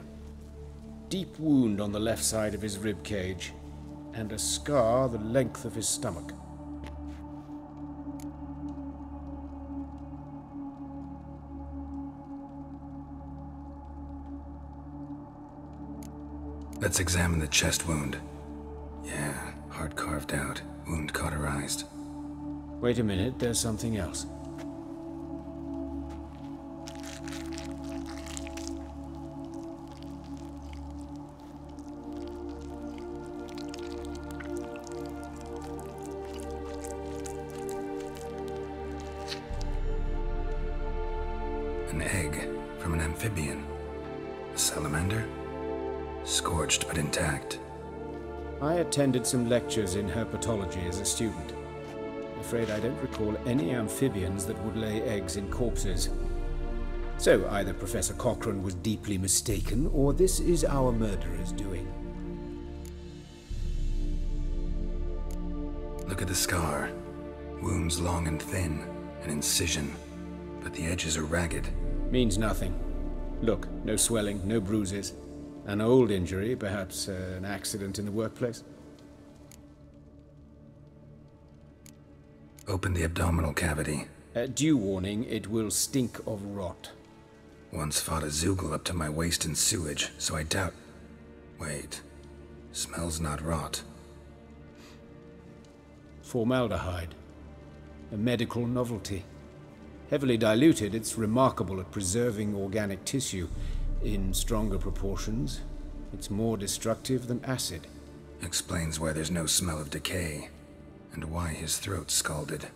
Deep wound on the left side of his rib cage, and a scar the length of his stomach. Let's examine the chest wound. Yeah, heart carved out, wound cauterized. Wait a minute, there's something else. An egg from an amphibian. A salamander? Scorched but intact. I attended some lectures in herpetology as a student. Afraid I don't recall any amphibians that would lay eggs in corpses. So either Professor Cochrane was deeply mistaken, or this is our murderer's doing. Look at the scar. Wounds long and thin, an incision, but the edges are ragged. Means nothing. Look, no swelling, no bruises. An old injury, perhaps an accident in the workplace. Open the abdominal cavity. Due warning, it will stink of rot. Once fought a Zoogle up to my waist in sewage, so I doubt... Wait. Smells not rot. Formaldehyde. A medical novelty. Heavily diluted, it's remarkable at preserving organic tissue. In stronger proportions, it's more destructive than acid. Explains why there's no smell of decay, and why his throat's scalded.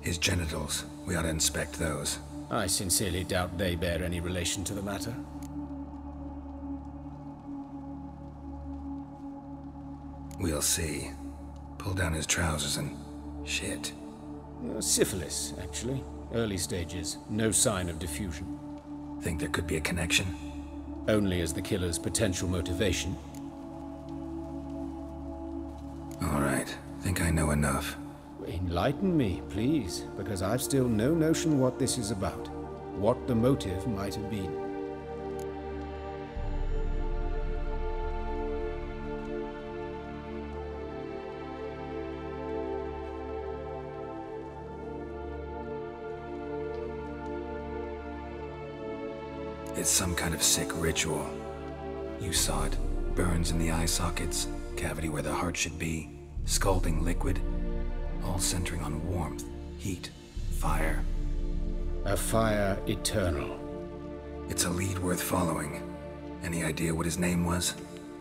His genitals, we ought to inspect those. I sincerely doubt they bear any relation to the matter. We'll see. Pull down his trousers and... shit. Syphilis, actually. Early stages. No sign of diffusion. Think there could be a connection? Only as the killer's potential motivation. All right. Think I know enough. Enlighten me, please, because I've still no notion what this is about. What the motive might have been. It's some kind of sick ritual. You saw it. Burns in the eye sockets, cavity where the heart should be, scalding liquid, all centering on warmth, heat, fire. A fire eternal. It's a lead worth following. Any idea what his name was?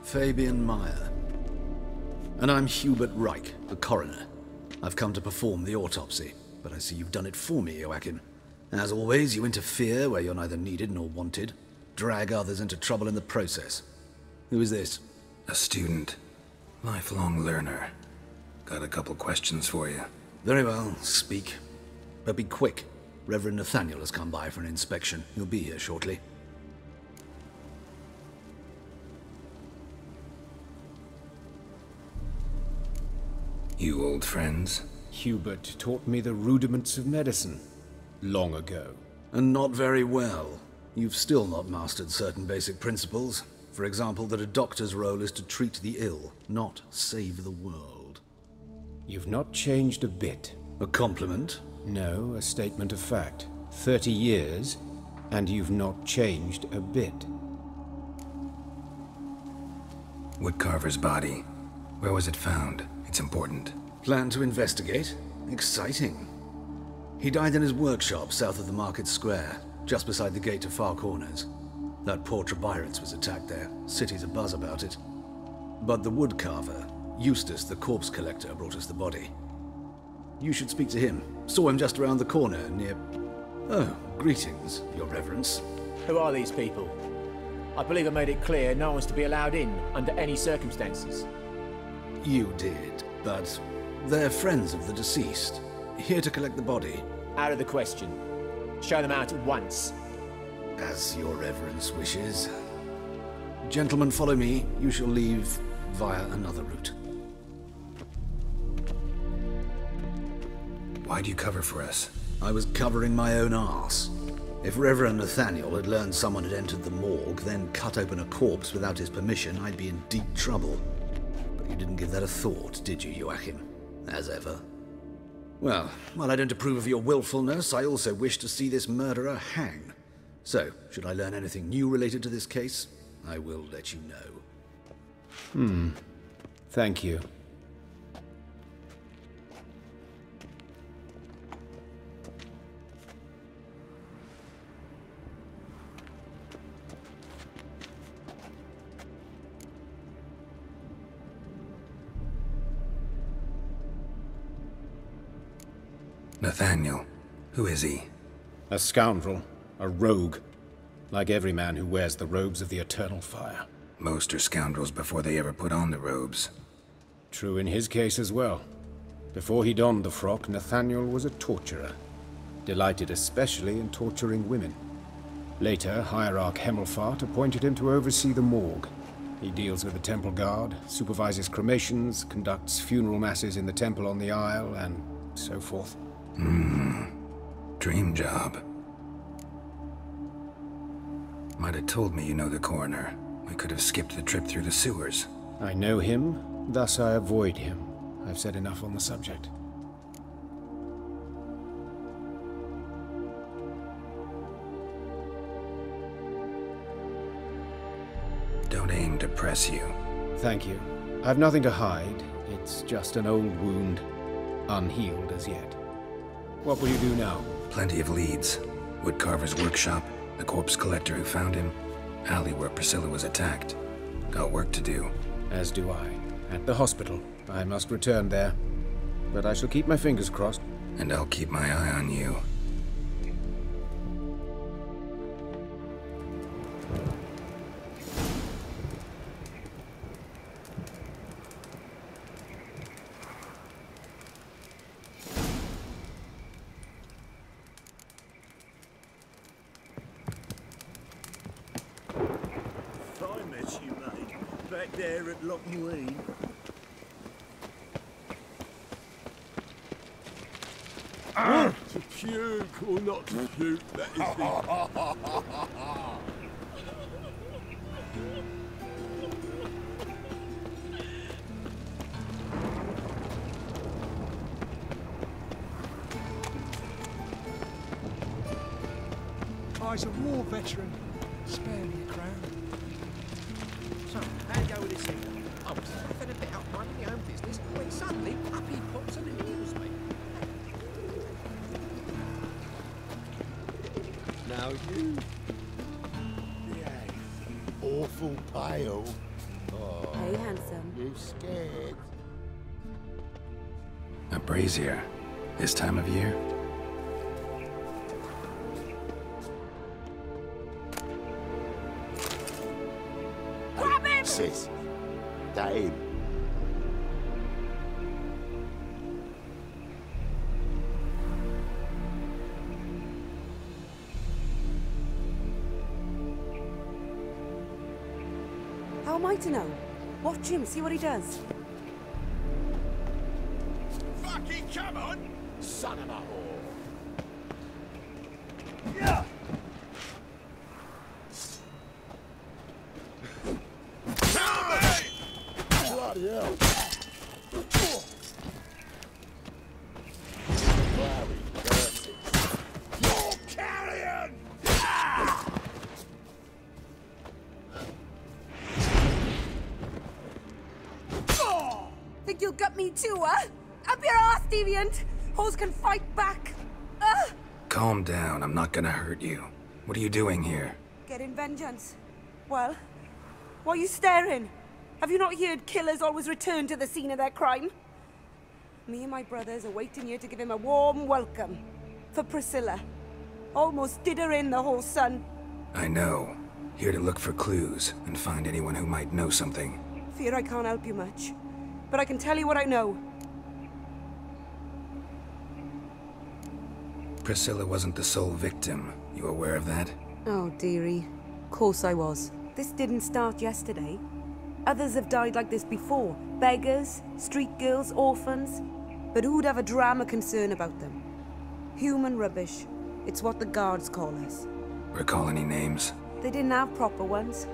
Fabian Meyer. And I'm Hubert Reich, the coroner. I've come to perform the autopsy, but I see you've done it for me, Joachim. As always, you interfere where you're neither needed nor wanted. Drag others into trouble in the process. Who is this? A student. Lifelong learner. Got a couple questions for you. Very well, speak. But be quick. Reverend Nathaniel has come by for an inspection. He'll be here shortly. You old friends? Hubert taught me the rudiments of medicine long ago. And not very well. You've still not mastered certain basic principles. For example, that a doctor's role is to treat the ill, not save the world. You've not changed a bit. A compliment? No, a statement of fact. 30 years, and you've not changed a bit. Woodcarver's body. Where was it found? It's important. Plan to investigate? Exciting. He died in his workshop south of the market square, just beside the gate to Far Corners. That poor Trebirance was attacked there. City's abuzz about it. But the woodcarver, Eustace the corpse collector, brought us the body. You should speak to him. Saw him just around the corner near... Oh, greetings, your reverence. Who are these people? I believe I made it clear no one's to be allowed in under any circumstances. You did, but they're friends of the deceased. Here to collect the body. Out of the question. Show them out at once. As your reverence wishes. Gentlemen, follow me. You shall leave via another route. Why'd you cover for us? I was covering my own arse. If Reverend Nathaniel had learned someone had entered the morgue, then cut open a corpse without his permission, I'd be in deep trouble. But you didn't give that a thought, did you, Joachim? As ever. Well, while I don't approve of your willfulness, I also wish to see this murderer hang. So, should I learn anything new related to this case, I will let you know. Thank you. Nathaniel. Who is he? A scoundrel. A rogue. Like every man who wears the robes of the Eternal Fire. Most are scoundrels before they ever put on the robes. True in his case as well. Before he donned the frock, Nathaniel was a torturer. Delighted especially in torturing women. Later, Hierarch Hemmelfart appointed him to oversee the morgue. He deals with the temple guard, supervises cremations, conducts funeral masses in the temple on the Isle, and so forth. Dream job. Might have told me you know the coroner. We could have skipped the trip through the sewers. I know him, thus I avoid him. I've said enough on the subject. Don't aim to press you. Thank you. I've nothing to hide. It's just an old wound, unhealed as yet. What will you do now? Plenty of leads. Woodcarver's workshop, the corpse collector who found him, alley where Priscilla was attacked. Got work to do. As do I. At the hospital. I must return there. But I shall keep my fingers crossed. And I'll keep my eye on you. Back there at Lockneween. To puke or not to puke, that is the... I's a war veteran. Spare me a crown. So, how'd you go with this thing? I was faffing about minding my own business when suddenly up he pops and heals me. Now you... Yeah, awful pale. Oh, Hey, handsome. You scared? A brazier. This time of year? Grab him! Sis, that him. How am I to know? Watch him, see what he does. Fucking come on! Bloody hell. You're carrion! Think you'll gut me too, huh? Up your ass, deviant! Hoes can fight back! Calm down, I'm not gonna hurt you. What are you doing here? Getting vengeance. Well, why are you staring? Have you not heard killers always return to the scene of their crime? Me and my brothers are waiting here to give him a warm welcome. For Priscilla. Almost did her in, the whole son. I know. Here to look for clues and find anyone who might know something. Fear I can't help you much. But I can tell you what I know. Priscilla wasn't the sole victim. You aware of that? Oh, dearie. Of course I was. This didn't start yesterday. Others have died like this before. Beggars, street girls, orphans. But who'd have a drama concern about them? Human rubbish. It's what the guards call us. Recall any names? They didn't have proper ones.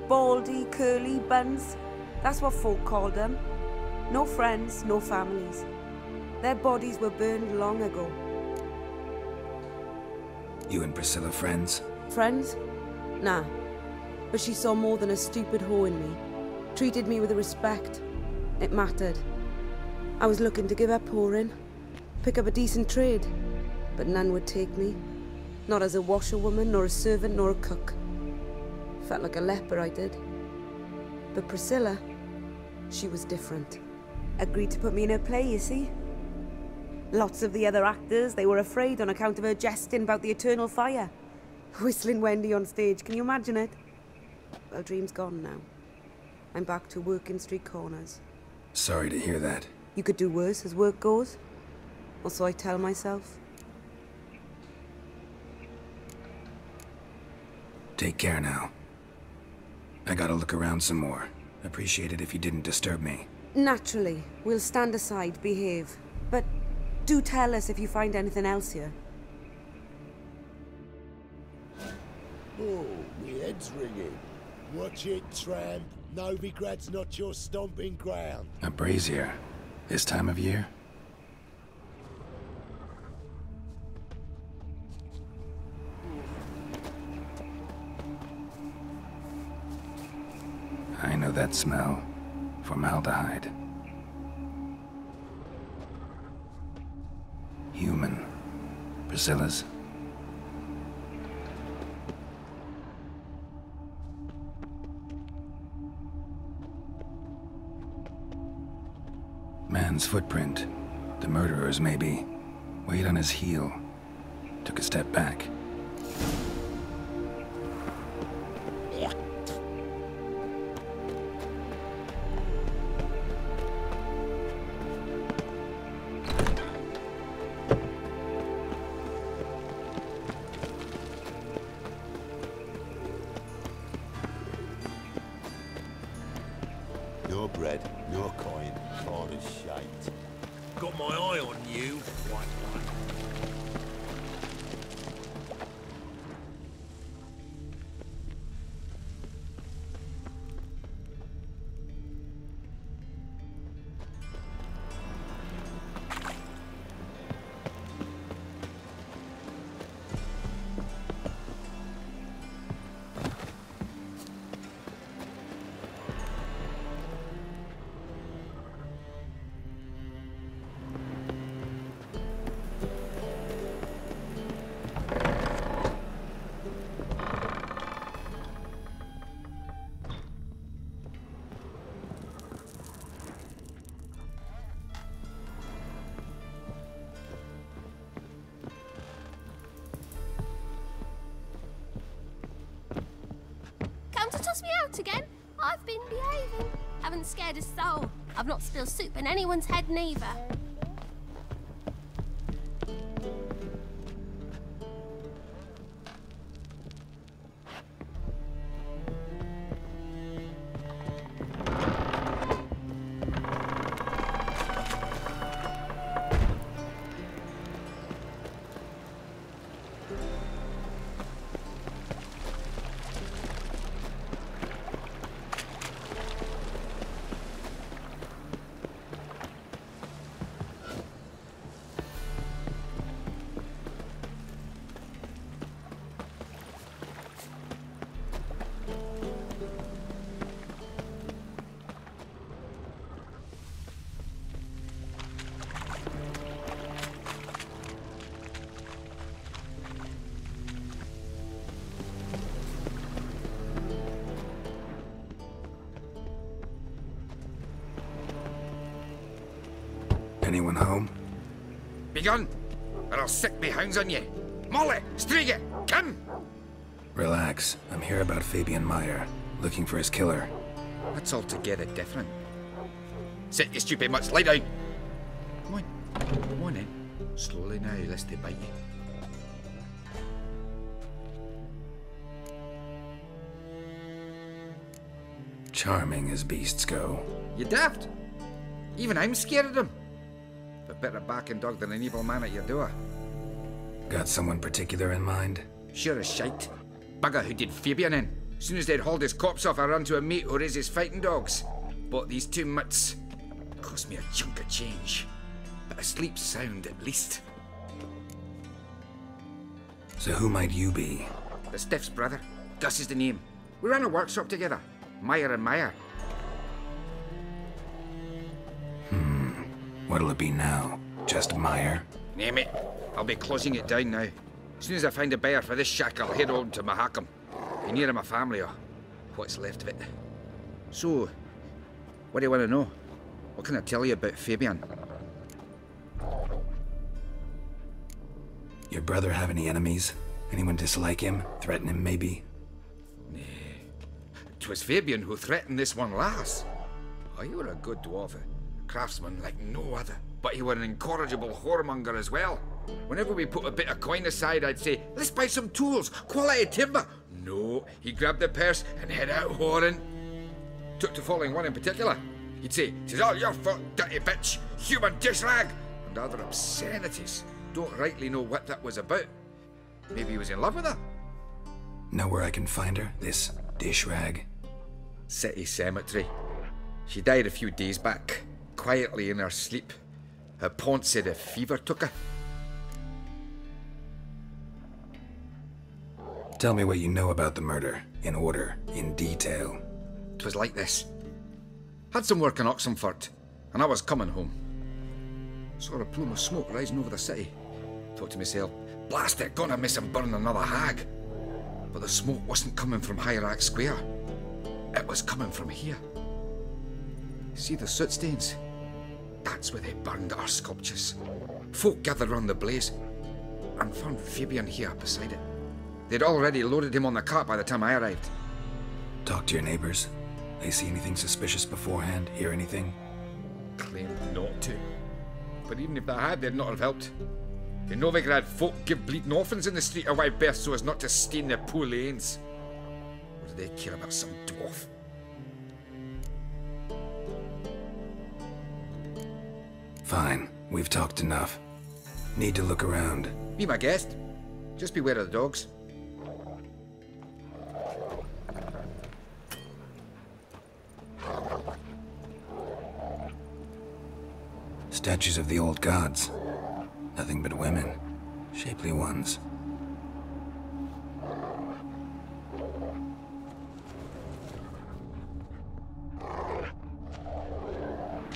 Baldy, curly, buns. That's what folk called them. No friends, no families. Their bodies were burned long ago. You and Priscilla friends? Friends? Nah. But she saw more than a stupid whore in me. Treated me with respect. It mattered. I was looking to give up whoring. Pick up a decent trade. But none would take me. Not as a washerwoman, nor a servant, nor a cook. Felt like a leper, I did. But Priscilla, she was different. Agreed to put me in her play, you see. Lots of the other actors, they were afraid on account of her jesting about the eternal fire. Whistling Wendy on stage, can you imagine it? Well, dream's gone now. I'm back to working street corners. Sorry to hear that. You could do worse as work goes. Or so I tell myself. Take care now. I gotta look around some more. Appreciate it if you didn't disturb me. Naturally. We'll stand aside, behave. But do tell us if you find anything else here. Oh, my head's ringing. Watch it, tramp. Novigrad's not your stomping ground. A brazier. This time of year? I know that smell. Formaldehyde. Human. Priscilla's. Man's footprint. The murderer's, maybe. Weight on his heel. Took a step back. Your bread, your coin, all is shite. Got my eye on you, white one. To toss me out again? I've been behaving. Haven't scared a soul. I've not spilled soup in anyone's head neither. me gun, or I'll sick me hounds on you. Molly, Striga, come! Relax. I'm here about Fabian Meyer, looking for his killer. That's altogether different. Sit, you stupid mutts, lie down. Come on then. Slowly now, lest they bite you. Charming as beasts go. You daft? Even I'm scared of them. A better backing dog than an evil man at your door. Got someone particular in mind? Sure as shite. Bugger who did Fabian in. As soon as they'd hauled his corpse off, I ran to a mate who raises fighting dogs. Bought these 2 mutts. Cost me a chunk of change. But I sleep sound at least. So who might you be? The Stiff's brother. Gus is the name. We ran a workshop together. Meyer and Meyer. What'll it be now? Just Meyer? Name it. I'll be closing it down now. As soon as I find a buyer for this shack, I'll head on to Mahakam. Be near my family, or what's left of it. So, what do you want to know? What can I tell you about Fabian? Your brother have any enemies? Anyone dislike him? Threaten him, maybe? Nay. 'Twas Fabian who threatened this one last. Oh, you were a good dwarf. Craftsman like no other, but he were an incorrigible whoremonger as well. Whenever we put a bit of coin aside, I'd say, let's buy some tools, quality timber. No, he grabbed the purse and head out whoring. Took to following one in particular. He'd say, "'Tis all your fault, dirty bitch, human dish rag," and other obscenities. Don't rightly know what that was about. Maybe he was in love with her. Know where I can find her, this dish rag? City cemetery. She died a few days back. Quietly in her sleep. Her pont said a fever took her. Tell me what you know about the murder, in order, in detail. 'Twas like this. Had some work in Oxenford, and I was coming home. Saw a plume of smoke rising over the city. Thought to myself, blast it, gonna miss and burn another hag. But the smoke wasn't coming from Hierarch Square. It was coming from here. See the soot stains? That's where they burned our sculptures. Folk gathered round the blaze and found Fabian here beside it. They'd already loaded him on the cart by the time I arrived. Talk to your neighbors. They see anything suspicious beforehand? Hear anything? Claimed not to. But even if they had, they'd not have helped. In Novigrad, folk give bleeding orphans in the street a wide berth so as not to stain their poor lanes. Or do they care about some dwarf? Fine. We've talked enough. Need to look around. Be my guest. Just beware of the dogs. Statues of the old gods. Nothing but women. Shapely ones.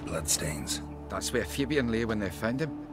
Bloodstains. That's where Fabian lay when they found him.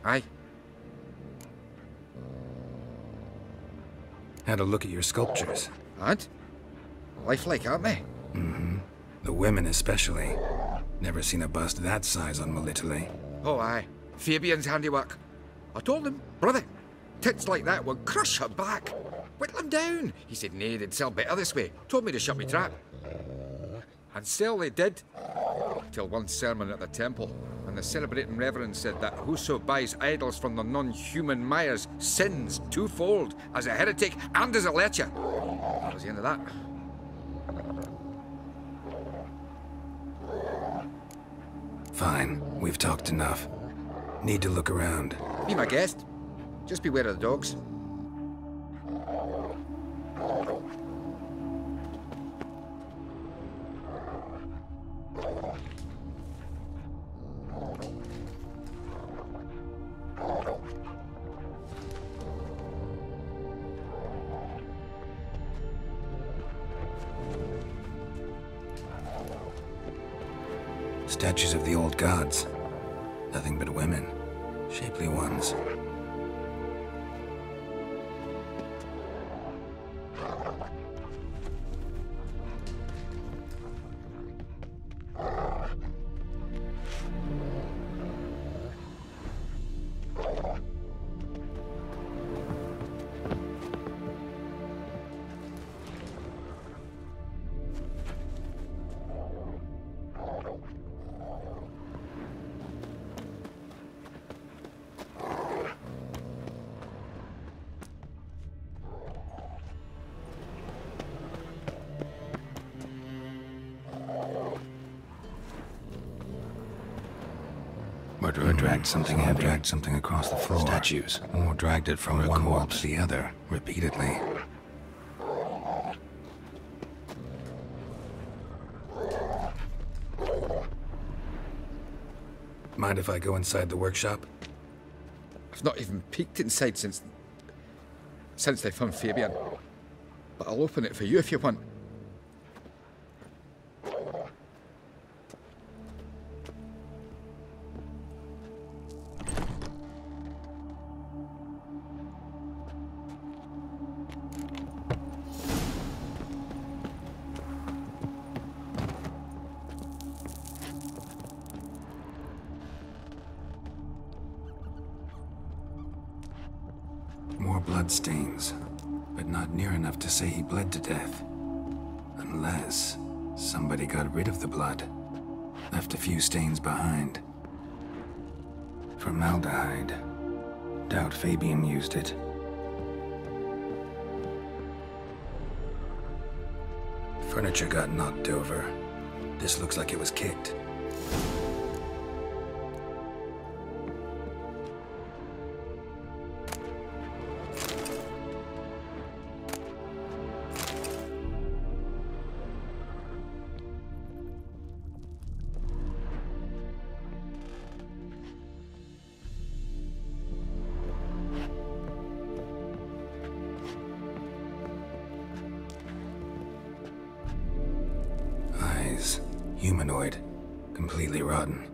Aye. Had a look at your sculptures. And? Lifelike, aren't they? Mm-hmm. The women especially. Never seen a bust that size on Melitele. Oh, aye. Fabian's handiwork. I told him, brother, Tits like that would crush her back. Whittle him down. He said nay, they'd sell better this way. Told me to shut me trap. And sell they did. Till one sermon at the temple, and the celebrating reverend said that whoso buys idols from the non-human Myers sins twofold, as a heretic and as a lecher. That was the end of that. Fine, we've talked enough. Need to look around. Be my guest. Just beware of the dogs. Statues of the old gods. Nothing but women. Shapely ones. Murderer dragged something heavy. Dragged something across the floor. Statues. Or dragged it from one wall to the other, repeatedly. Mind if I go inside the workshop? I've not even peeked inside since they found Fabian. But I'll open it for you if you want. More bloodstains, but not near enough to say he bled to death. Unless somebody got rid of the blood, left a few stains behind. Formaldehyde. Doubt Fabian used it. Furniture got knocked over. This looks like it was kicked. Humanoid. Completely rotten.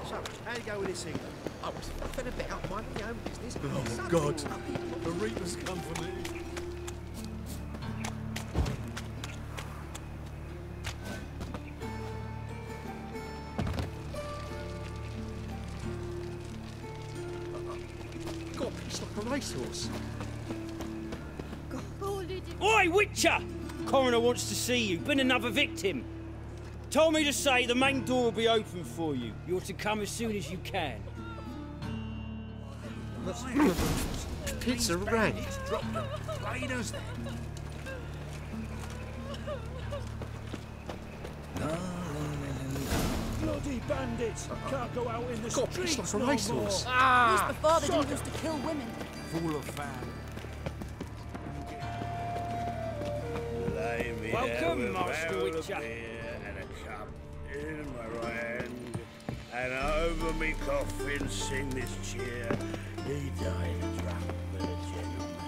So, how you go with this evening? I was faffing about, minding my own business. Oh, God. The Reaper's come for me. Got a piece like a racehorse. Oi, Witcher! Coroner wants to see you. Been another victim. Told me to say the main door will be open for you. You're to come as soon as you can. Pizza rang. Raiders then. Bloody bandits! Can't go out in the Got a piece streets like a no racehorse. more. Who's the father did used to kill women? Full of fan. Lay me Welcome, down with Master a barrel of Witcher. beer and a cup in my right hand, and over me coffin sing this cheer. He died drunk, but a gentleman.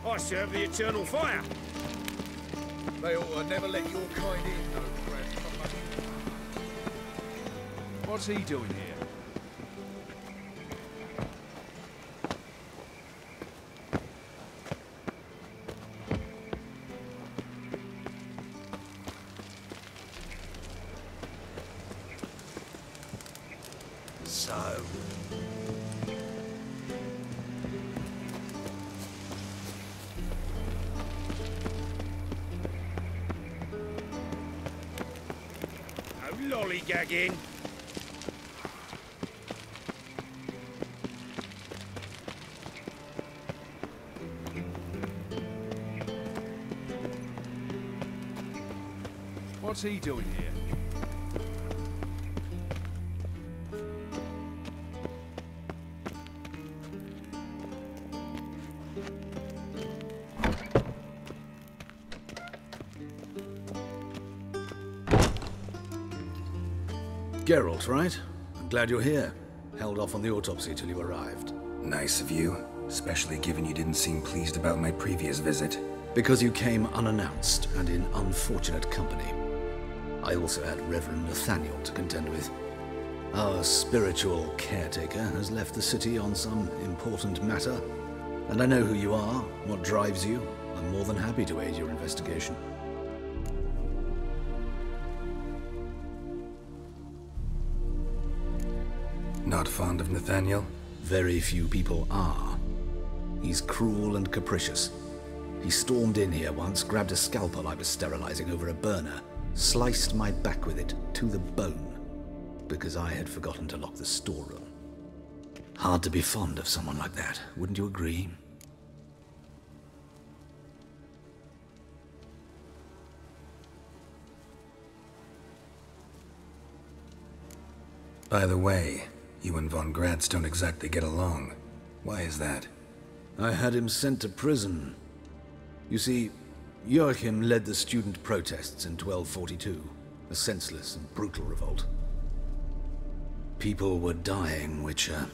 I serve the eternal fire. They ought to never let your kind in, no grandpapa. What's he doing here? So... No lollygagging. What's he doing here? Geralt, right? I'm glad you're here. Held off on the autopsy till you arrived. Nice of you, especially given you didn't seem pleased about my previous visit. Because you came unannounced and in unfortunate company. I also had Reverend Nathaniel to contend with. Our spiritual caretaker has left the city on some important matter. And I know who you are, what drives you. I'm more than happy to aid your investigation. Not fond of Nathaniel? Very few people are. He's cruel and capricious. He stormed in here once, grabbed a scalpel I was sterilizing over a burner, sliced my back with it to the bone, because I had forgotten to lock the storeroom. Hard to be fond of someone like that, wouldn't you agree? By the way, you and Von Gratz don't exactly get along. Why is that? I had him sent to prison. You see, Joachim led the student protests in 1242, a senseless and brutal revolt. People were dying, Witcher.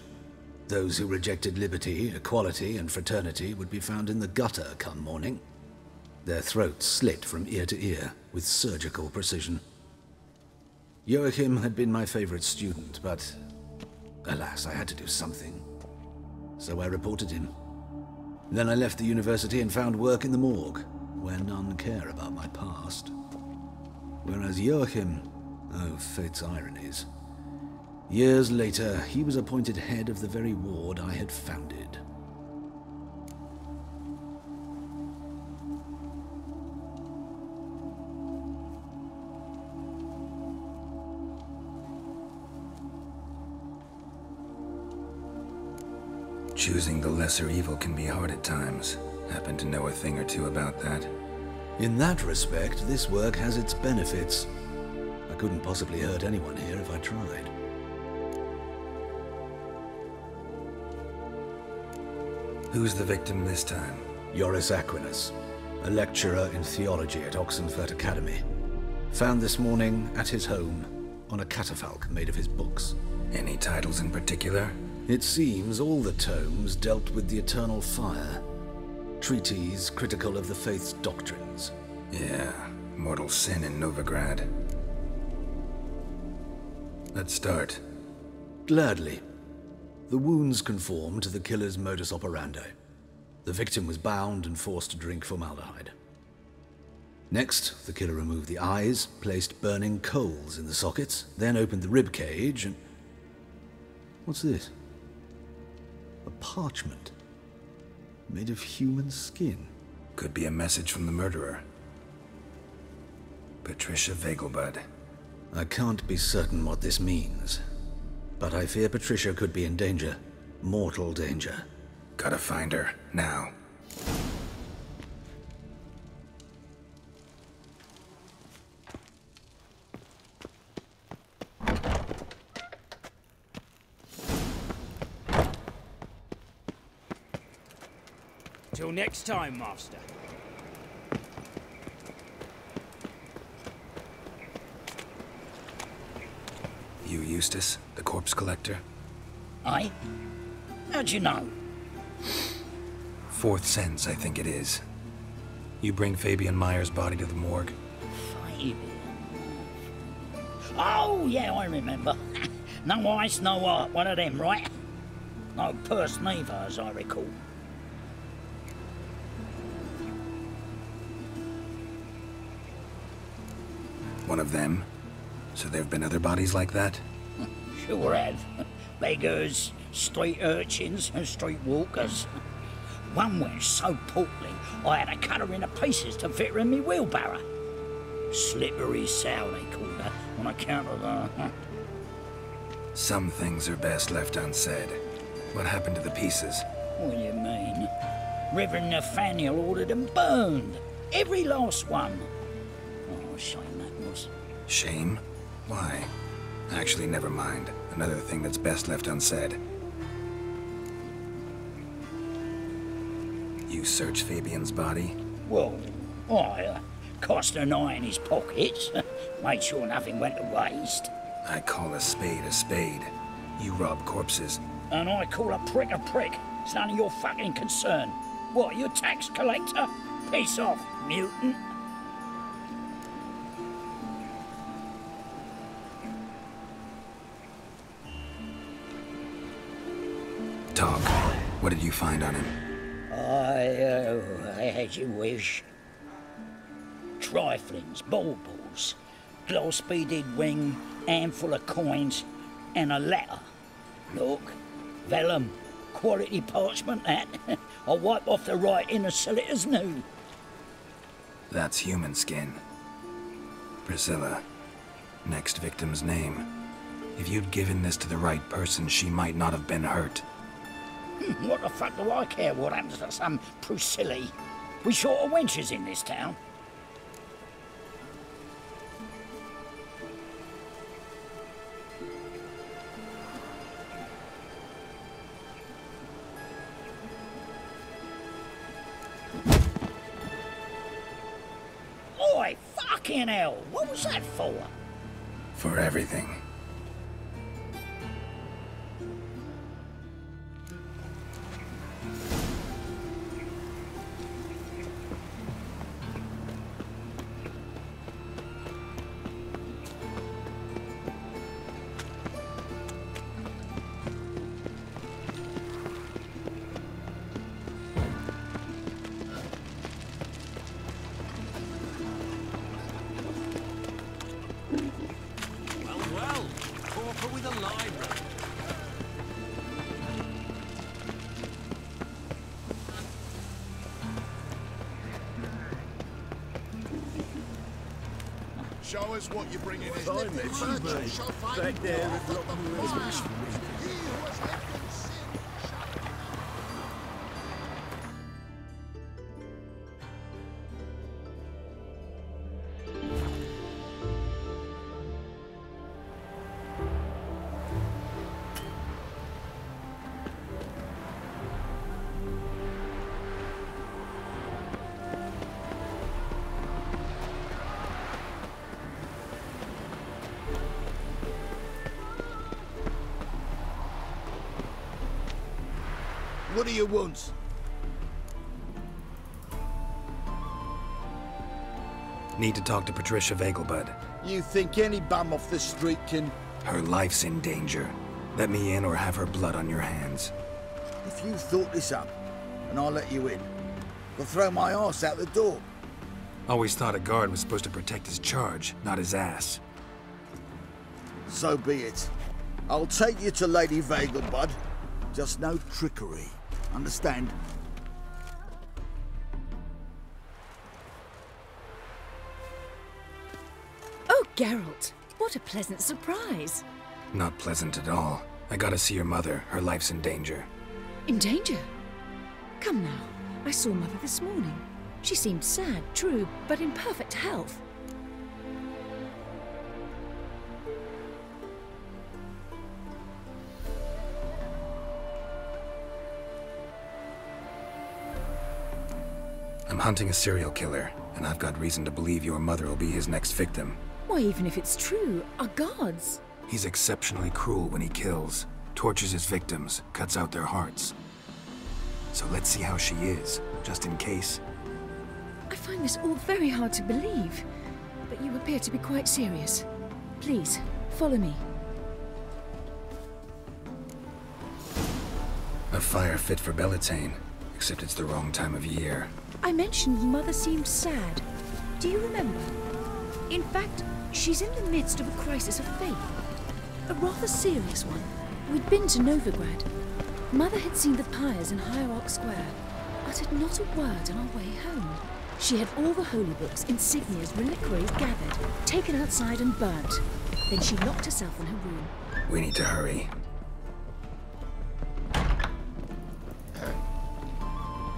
Those who rejected liberty, equality, and fraternity would be found in the gutter come morning. Their throats slit from ear to ear with surgical precision. Joachim had been my favorite student, but alas, I had to do something. So I reported him. Then I left the university and found work in the morgue, where none care about my past. Whereas Joachim, oh, fate's ironies. Years later, he was appointed head of the very ward I had founded. Choosing the lesser evil can be hard at times. Happen to know a thing or two about that. In that respect, this work has its benefits. I couldn't possibly hurt anyone here if I tried. Who's the victim this time? Joris Aquinas, a lecturer in theology at Oxenfurt Academy. Found this morning at his home on a catafalque made of his books. Any titles in particular? It seems all the tomes dealt with the eternal fire. Treatises critical of the faith's doctrines. Yeah, mortal sin in Novigrad. Let's start. Gladly. The wounds conform to the killer's modus operandi. The victim was bound and forced to drink formaldehyde. Next, the killer removed the eyes, placed burning coals in the sockets, then opened the rib cage and... What's this? A parchment. Made of human skin. Could be a message from the murderer. Patricia Vegelbud. I can't be certain what this means, but I fear Patricia could be in danger. Mortal danger. Gotta find her, now. Till next time, Master. You Eustace, the corpse collector? Aye? How'd you know? Fourth sense, I think it is. You bring Fabian Meyer's body to the morgue. Fabian? Oh, yeah, I remember. No ice, no art, one of them, right? No purse neither, as I recall. One of them? So there have been other bodies like that? Sure have. Beggars, street urchins, and street walkers. One went so portly, I had to cut her into pieces to fit her in me wheelbarrow. Slippery sow, they called her, on account of the... Some things are best left unsaid. What happened to the pieces? What do you mean? Reverend Nathaniel ordered them burned. Every last one. Oh, shame that was. Shame? Why? Actually, never mind. Another thing that's best left unsaid. You searched Fabian's body? Well, I cast an eye in his pockets. Made sure nothing went to waste. I call a spade a spade. You rob corpses. And I call a prick. It's none of your fucking concern. What, you a tax collector? Piss off, mutant. Talk. What did you find on him? As you wish. Triflings, baubles, glass-beaded ring, handful of coins, and a letter. Look, vellum, quality parchment, that. I'll wipe off the writing and sell it as new. That's human skin. Priscilla. Next victim's name. If you'd given this to the right person, she might not have been hurt. What the fuck do I care what happens to some Priscilla? We short of wenches in this town. Oi, fucking hell! What was that for? For everything. Show us what you're bringing in. Back there at What do you want? Need to talk to Patricia Vegelbud. You think any bum off the street can... Her life's in danger. Let me in or have her blood on your hands. If you thought this up, and I'll let you in, I'll throw my arse out the door. Always thought a guard was supposed to protect his charge, not his ass. So be it. I'll take you to Lady Vegelbud. Just no trickery. Understand? Oh, Geralt, what a pleasant surprise. Not pleasant at all. I gotta see your mother. Her life's in danger. In danger? Come now. I saw Mother this morning. She seemed sad, true, but in perfect health. I'm hunting a serial killer, and I've got reason to believe your mother will be his next victim. Why, even if it's true, our guards. He's exceptionally cruel when he kills, tortures his victims, cuts out their hearts. So let's see how she is, just in case. I find this all very hard to believe, but you appear to be quite serious. Please, follow me. A fire fit for Bellatane, except it's the wrong time of year. I mentioned Mother seemed sad. Do you remember? In fact, she's in the midst of a crisis of faith. A rather serious one. We'd been to Novigrad. Mother had seen the pyres in Hierarch Square, uttered not a word on our way home. She had all the holy books, insignias, reliquaries gathered, taken outside and burnt. Then she locked herself in her room. We need to hurry.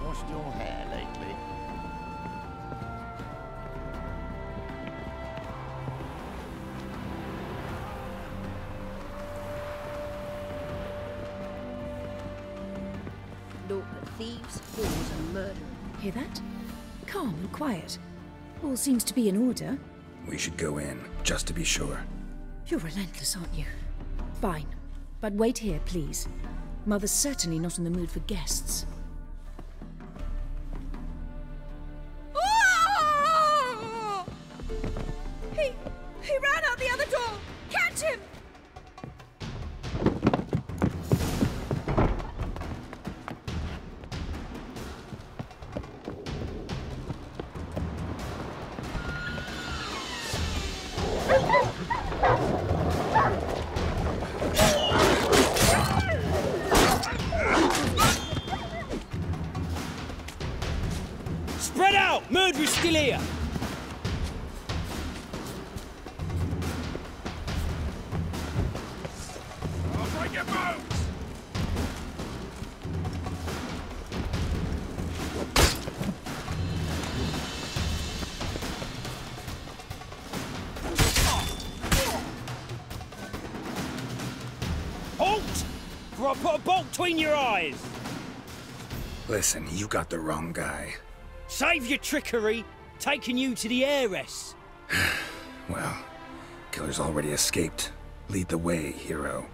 Washed your hair lately? Naught but thieves, whores and murderers. Hear that? Calm and quiet. All seems to be in order. We should go in, just to be sure. You're relentless, aren't you? Fine. But wait here, please. Mother's certainly not in the mood for guests. Oh! He ran out the other door! Catch him! Spread out! Murderer's still here! I'll break your bones! Halt! Or I'll put a bolt between your eyes! Listen, you got the wrong guy. Save your trickery, taking you to the heiress. Well, killer's already escaped. Lead the way, hero.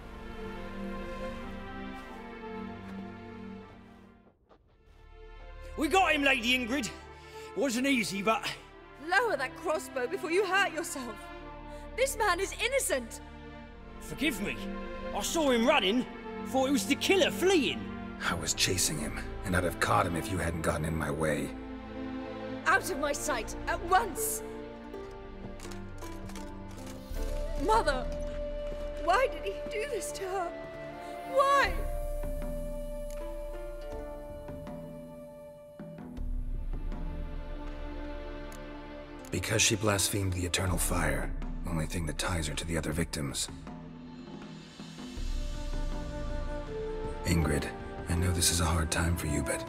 We got him, Lady Ingrid. Wasn't easy, but... Lower that crossbow before you hurt yourself. This man is innocent. Forgive me. I saw him running. Thought it was the killer fleeing. I was chasing him, and I'd have caught him if you hadn't gotten in my way. Out of my sight, at once! Mother! Why did he do this to her? Why? Because she blasphemed the eternal fire. Only thing that ties her to the other victims. Ingrid, I know this is a hard time for you, but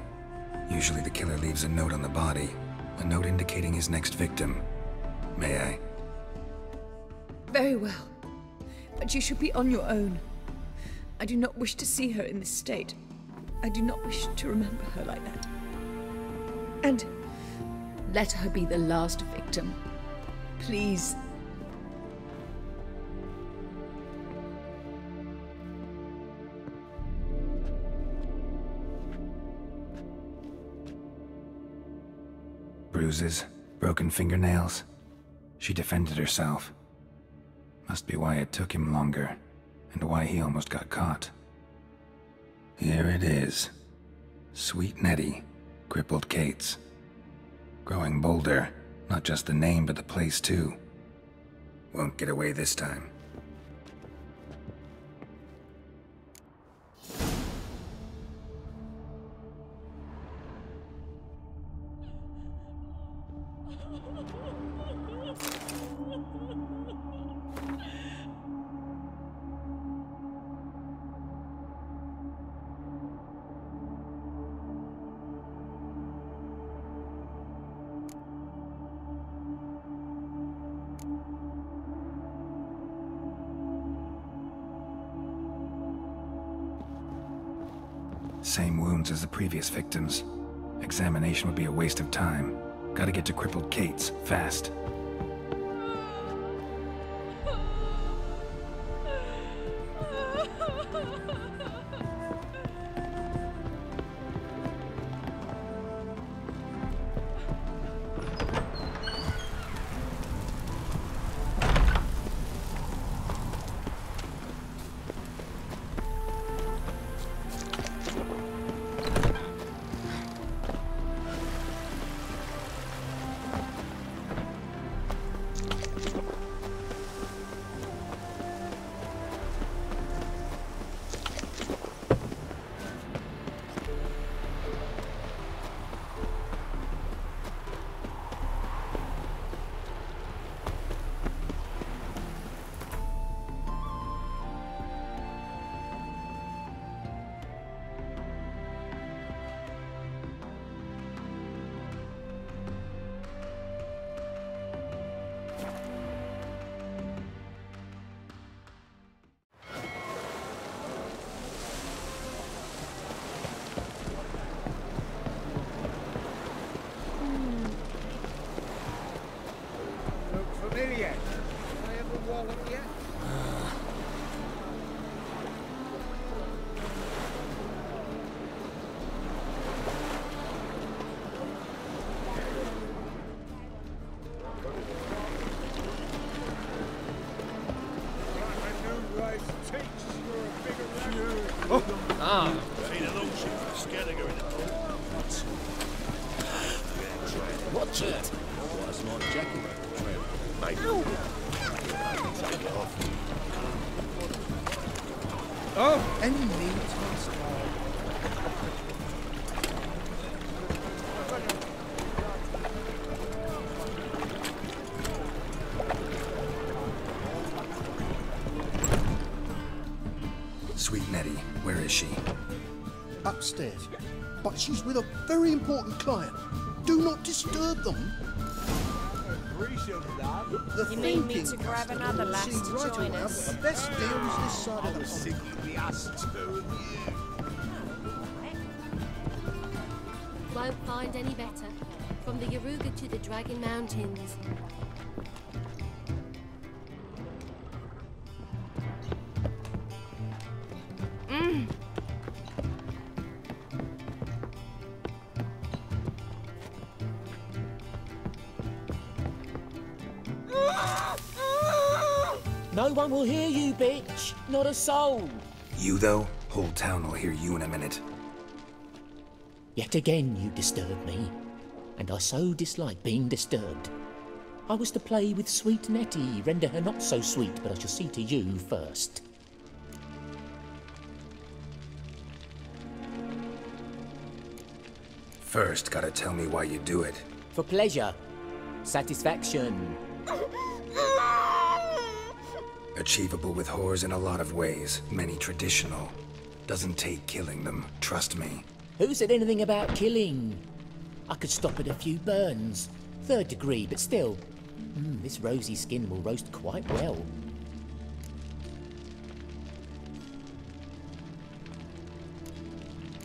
usually the killer leaves a note on the body. A note indicating his next victim. May I? Very well. But you should be on your own. I do not wish to see her in this state. I do not wish to remember her like that. And let her be the last victim. Please. Bruises, broken fingernails. She defended herself. Must be why it took him longer, and why he almost got caught. Here it is. Sweet Nettie, crippled Kate's. Growing bolder, not just the name but the place too. Won't get away this time. Same wounds as the previous victims. Examination would be a waste of time. Gotta get to crippled Kate's, fast. wallet yet? Seen a long ship from Skelliger in the port. What's it? What's not Jackie? Maybe. Take it off. Oh, any meat must Sweet Nettie, where is she? Upstairs. But she's with a very important client. Do not disturb them. The You need me thinking to grab customer another will lass see to right join away us. that the best deal is this side of the pond. Secretly us two and you. Won't find any better. From the Yaruga to the Dragon Mountains. No one will hear you, bitch. Not a soul. You, though? Whole town will hear you in a minute. Yet again you disturb me, and I so dislike being disturbed. I was to play with sweet Nettie, render her not so sweet, but I shall see to you first. First, gotta tell me why you do it. For pleasure. Satisfaction. Achievable with whores in a lot of ways, many traditional. Doesn't take killing them, trust me. Who said anything about killing? I could stop at a few burns. 3rd degree, but still. This rosy skin will roast quite well.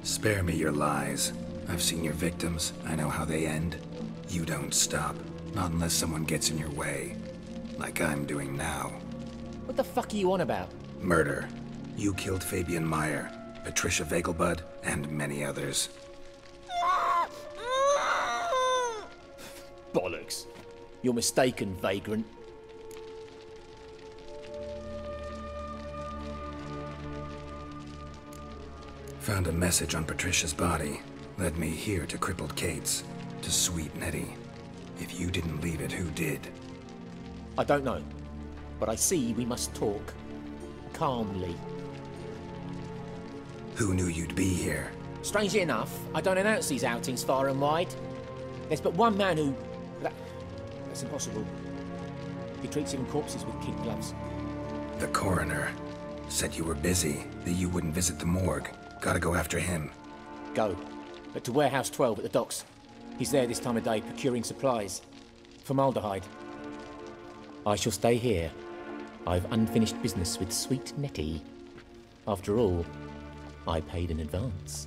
Spare me your lies. I've seen your victims. I know how they end. You don't stop. Not unless someone gets in your way. Like I'm doing now. What the fuck are you on about? Murder. You killed Fabian Meyer, Patricia Vegelbud, and many others. Bollocks. You're mistaken, vagrant. Found a message on Patricia's body. Led me here to crippled Kate's. To sweet Nettie. If you didn't leave it, who did? I don't know. But I see we must talk. Calmly. Who knew you'd be here? Strangely enough, I don't announce these outings far and wide. There's but one man who... That's impossible. He treats even corpses with kid gloves. The coroner. Said you were busy, that you wouldn't visit the morgue. Gotta go after him. Go. But to Warehouse 12 at the docks. He's there this time of day, procuring supplies. Formaldehyde. I shall stay here. I've unfinished business with sweet Nettie. After all, I paid in advance.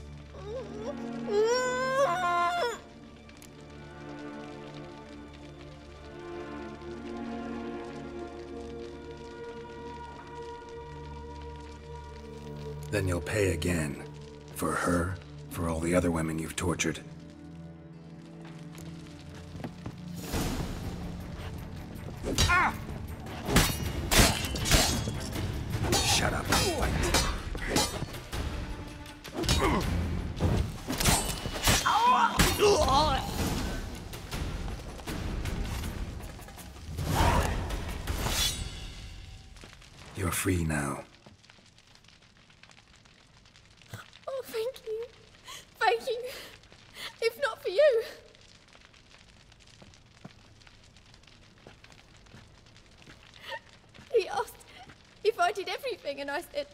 Then you'll pay again. For her, for all the other women you've tortured. Ah! Shut up and fight. You're free now. Oh, thank you. Thank you. If not for you. He asked if I did everything, and I said,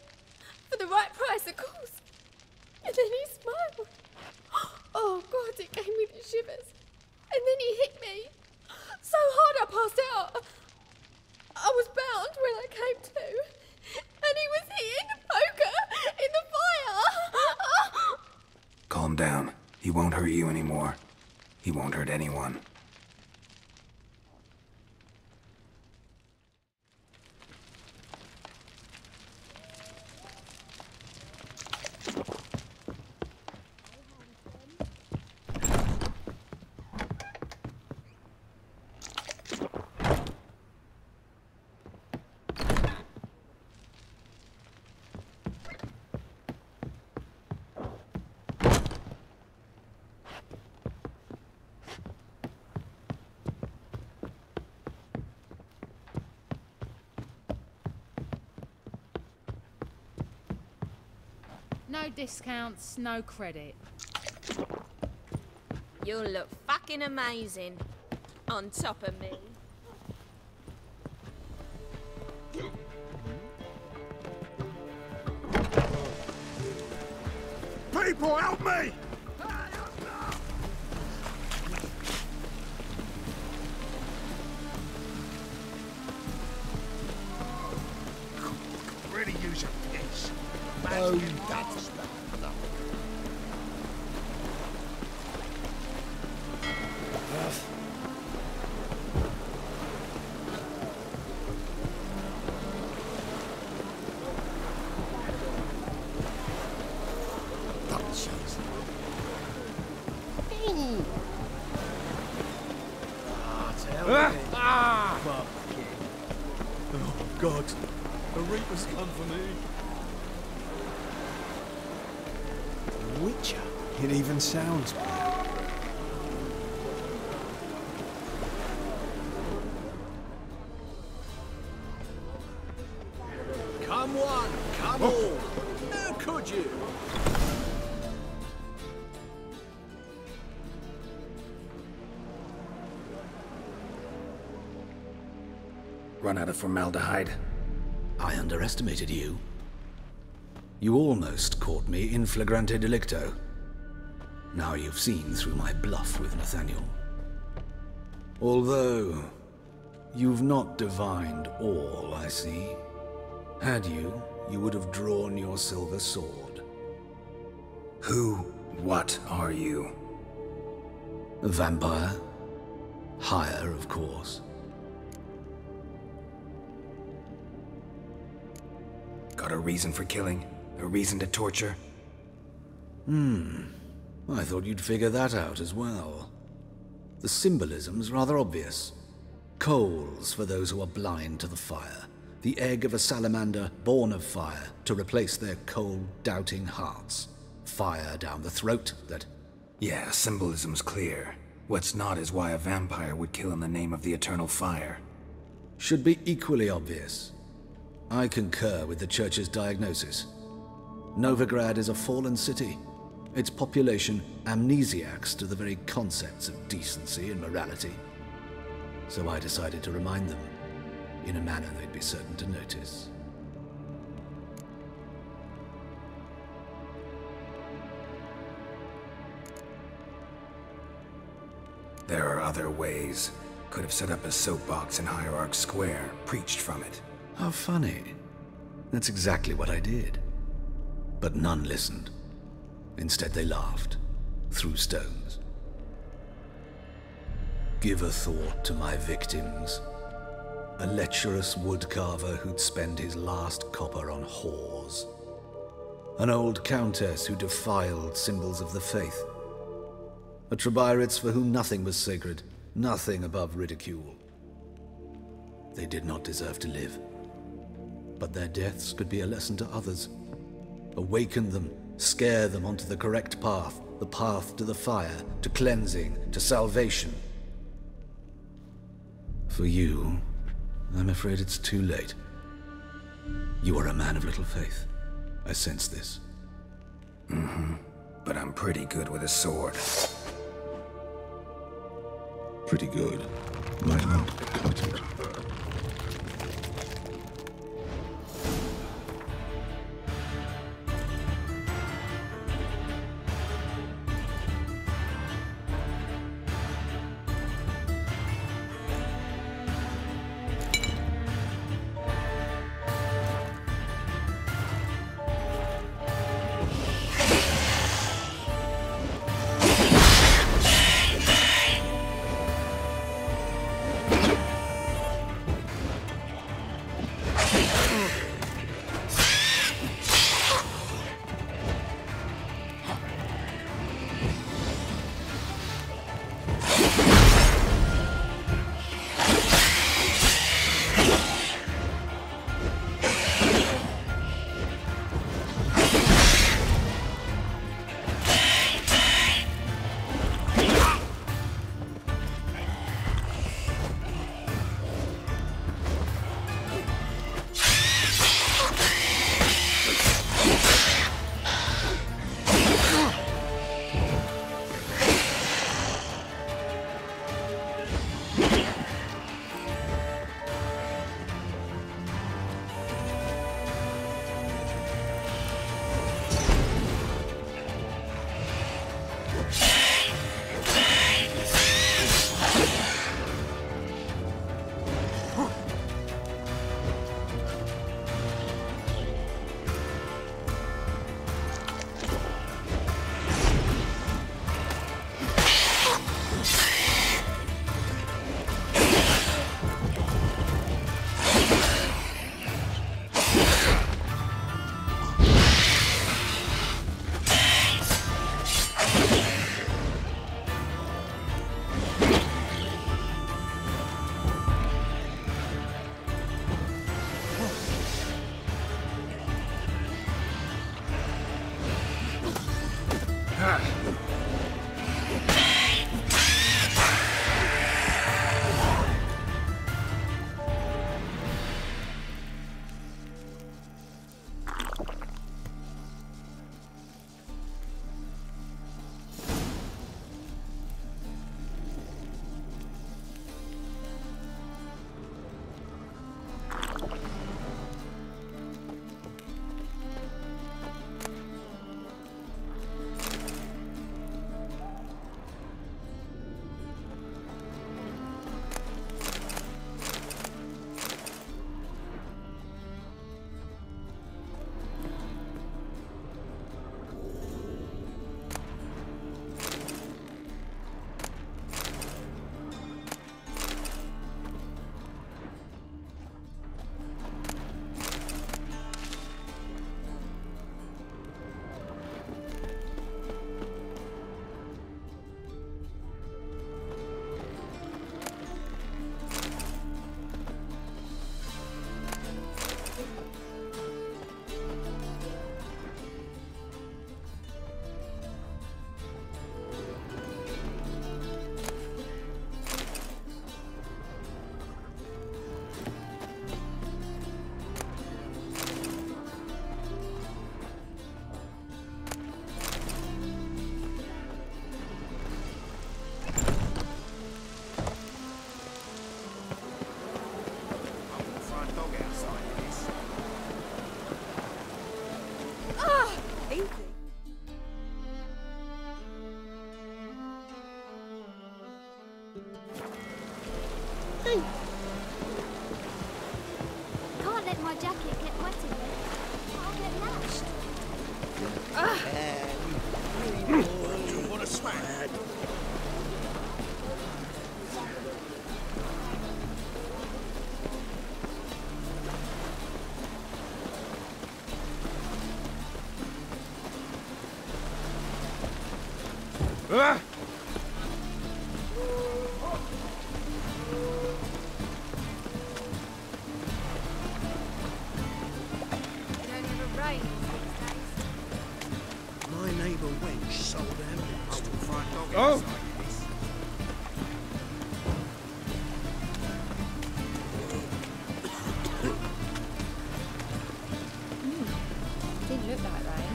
for the right price, of course. And then he smiled. Oh, God, it gave me the shivers. And then he hit me. So hard I passed out. I was bound when I came to. And he was hitting the poker in the fire. Calm down. He won't hurt you anymore. He won't hurt anyone. No discounts, no credit. You'll look fucking amazing on top of me. People, help me! Really use a piss. Oh, that's bad. Oh, God. The Reaper's come for me. Witcher. It even sounds... Come one, come all. How could you? Run out of formaldehyde. I underestimated you. You almost caught me in flagrante delicto. Now you've seen through my bluff with Nathaniel. Although, you've not divined all, I see. Had you, you would have drawn your silver sword. What are you? A vampire. Higher, of course. Got a reason for killing? A reason to torture? I thought you'd figure that out as well. The symbolism's rather obvious. Coals for those who are blind to the fire. The egg of a salamander born of fire to replace their cold, doubting hearts. Fire down the throat that... Yeah, symbolism's clear. What's not is why a vampire would kill in the name of the eternal fire. Should be equally obvious. I concur with the Church's diagnosis. Novigrad is a fallen city. Its population amnesiacs to the very concepts of decency and morality. So I decided to remind them, in a manner they'd be certain to notice. There are other ways. Could have set up a soapbox in Hierarch Square, preached from it. How funny. That's exactly what I did. But none listened. Instead they laughed, threw stones. Give a thought to my victims. A lecherous woodcarver who'd spend his last copper on whores. An old countess who defiled symbols of the faith. A Trebirates for whom nothing was sacred, nothing above ridicule. They did not deserve to live. But their deaths could be a lesson to others. Awaken them, scare them onto the correct path, the path to the fire, to cleansing, to salvation. For you, I'm afraid it's too late. You are a man of little faith. I sense this. But I'm pretty good with a sword. Pretty good. Might not cut it. jacket get wet again, I'll get lashed. What a smack! Ah! We don't have a rain these days. My neighbour wench sold ambulance to a fright dog Oh. inside this. Didn't look like rain.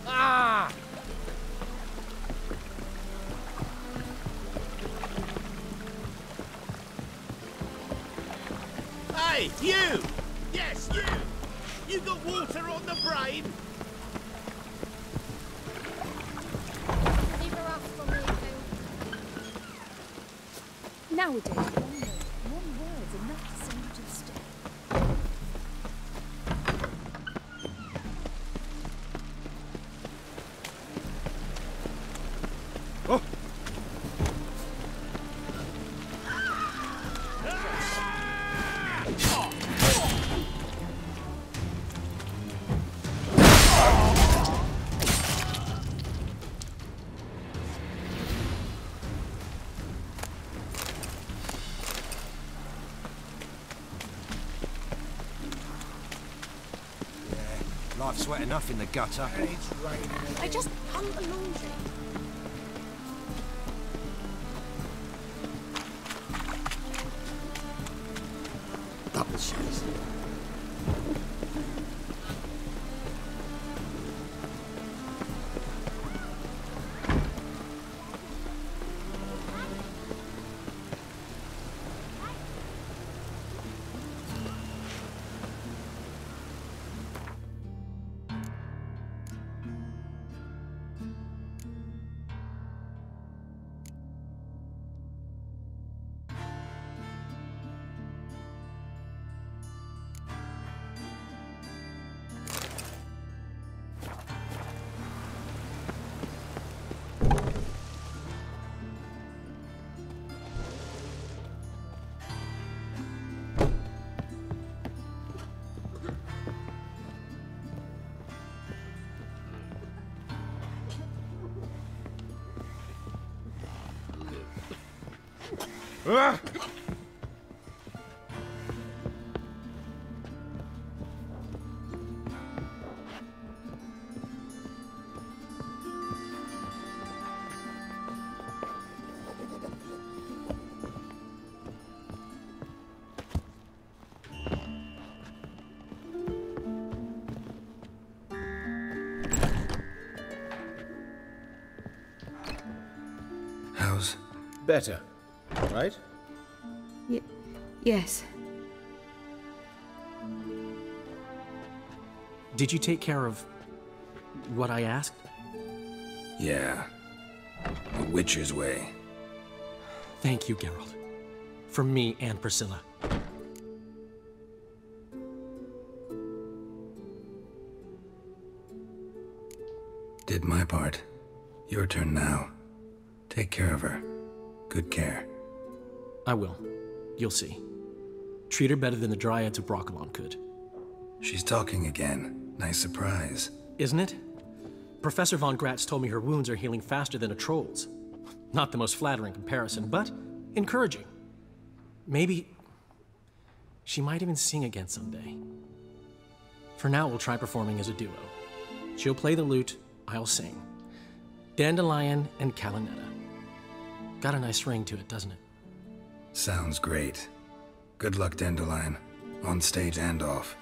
Ah! Hey, you! Yes, you! You got water on the brain? Leave her off for me, Phil. Nowadays, one word's enough to send you to the stake. Oh! Life's wet enough in the gutter. It's raining. I just hung the laundry. Double shoes. Ah! How's... Better, right? Yes. Did you take care of what I asked? Yeah. The Witcher's way. Thank you, Geralt. For me and Priscilla. Did my part. Your turn now. Take care of her. Good care. I will. You'll see. Treat her better than the Dryads of Broccolon could. She's talking again. Nice surprise. Isn't it? Professor von Gratz told me her wounds are healing faster than a troll's. Not the most flattering comparison, but encouraging. Maybe she might even sing again someday. For now, we'll try performing as a duo. She'll play the lute, I'll sing. Dandelion and Calinetta. Got a nice ring to it, doesn't it? Sounds great. Good luck, Dandelion. On stage and off.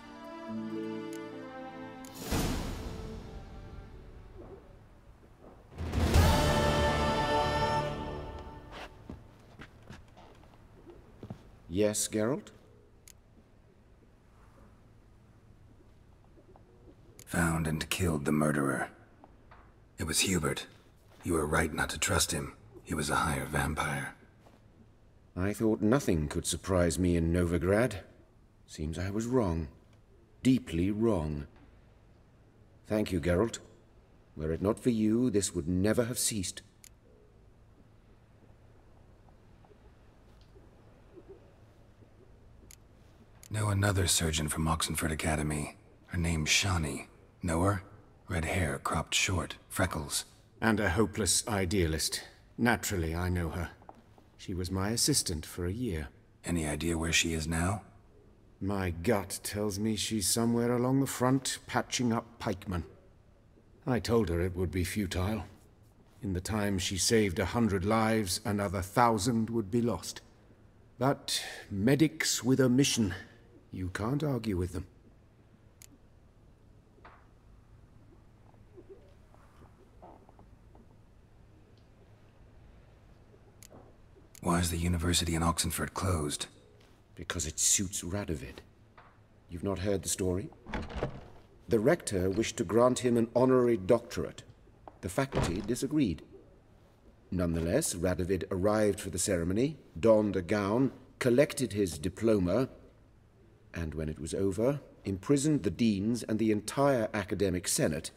Yes, Geralt? Found and killed the murderer. It was Hubert. You were right not to trust him. He was a higher vampire. I thought nothing could surprise me in Novigrad. Seems I was wrong. Deeply wrong. Thank you, Geralt. Were it not for you, this would never have ceased. Know another surgeon from Oxenford Academy. Her name's Shawnee. Know her? Red hair, cropped short, freckles. And a hopeless idealist. Naturally, I know her. She was my assistant for a year. Any idea where she is now? My gut tells me she's somewhere along the front, patching up pikemen. I told her it would be futile. In the time she saved 100 lives, another 1,000 would be lost. But medics with a mission, you can't argue with them. Why is the university in Oxenford closed? Because it suits Radovid. You've not heard the story? The rector wished to grant him an honorary doctorate. The faculty disagreed. Nonetheless, Radovid arrived for the ceremony, donned a gown, collected his diploma, and when it was over, imprisoned the deans and the entire academic senate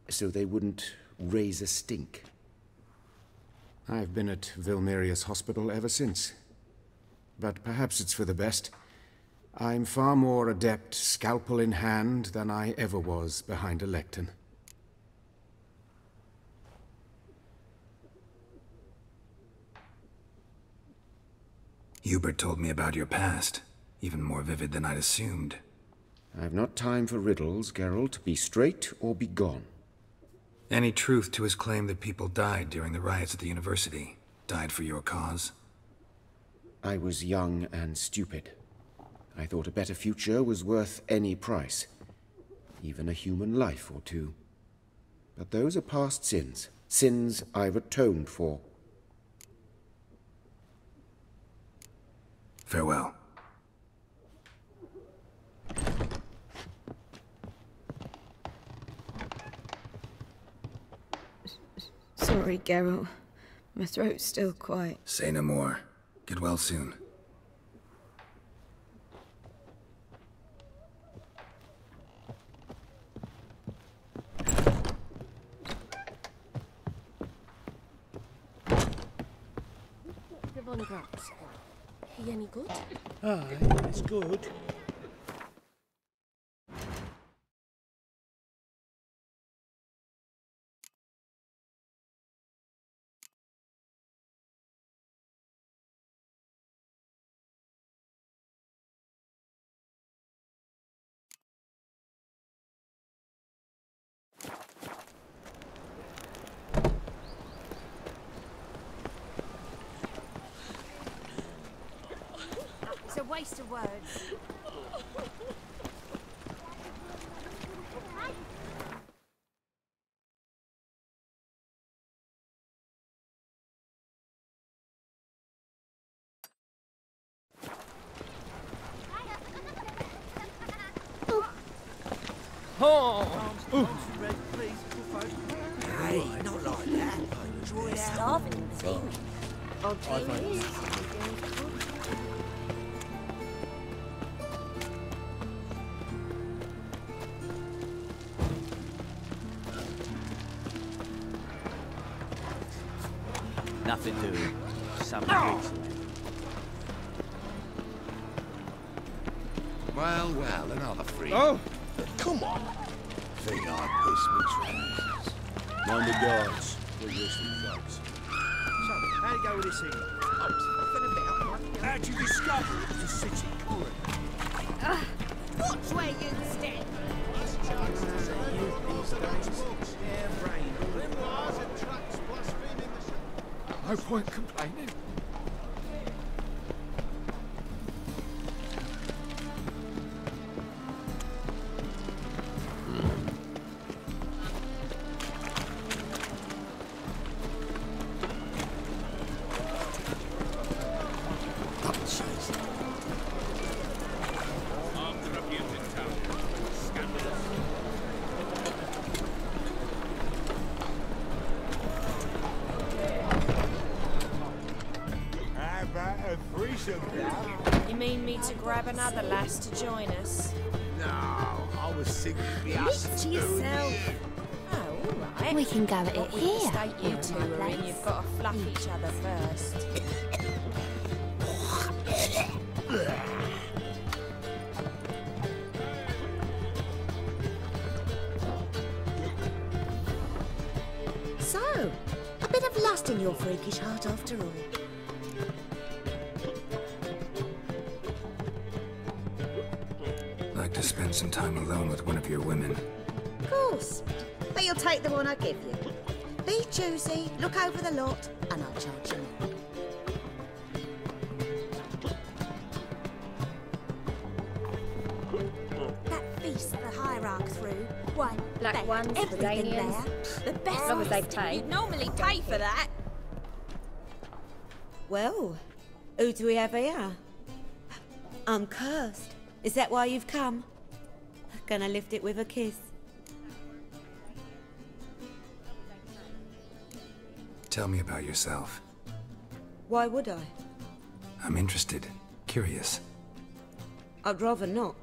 so they wouldn't raise a stink. I've been at Vilmerius Hospital ever since. But perhaps it's for the best. I'm far more adept, scalpel in hand, than I ever was behind a lectern. Hubert told me about your past. Even more vivid than I'd assumed. I've not time for riddles, Geralt. Be straight or be gone. Any truth to his claim that people died during the riots at the university? Died for your cause? I was young and stupid. I thought a better future was worth any price. Even a human life or two. But those are past sins. Sins I've atoned for. Farewell. Sorry, Geralt. My throat's still quite... Say no more. Get well soon. Devon Grax. He any good? Aye, it's good. It's a waste of words. Hey, not like that. Draw it out. Starving him this evening. Nothing doing. Some drinks. Well, well, another free. Oh! Come on. Think I piss me trousers. Mind the guards. We're useful folks. So, how'd it go with this evening? How'd you discover it was a city coroner? Watch where you step. No point complaining. You mean me to grab another lass to join us? No, I was thinking it'd be us Lift two yourself. here. Oh, all right. We can go at it What with here. the state you two my are in, place. you've got to fluff each other first. So, a bit of lust in your freakish heart after all. Like to spend some time alone with one of your women. Of course. But you'll take the one I give you. Be choosy, look over the lot, and I'll charge you more. That feast the hierarch threw. Why, Black they ones, had everything Danians. there. The best As long as they feasting. pay. You'd normally pay for that. Well, who do we have here? I'm cursed. Is that why you've come? Gonna lift it with a kiss. Tell me about yourself. Why would I? I'm interested. Curious. I'd rather not.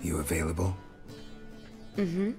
You available? Mm-hmm.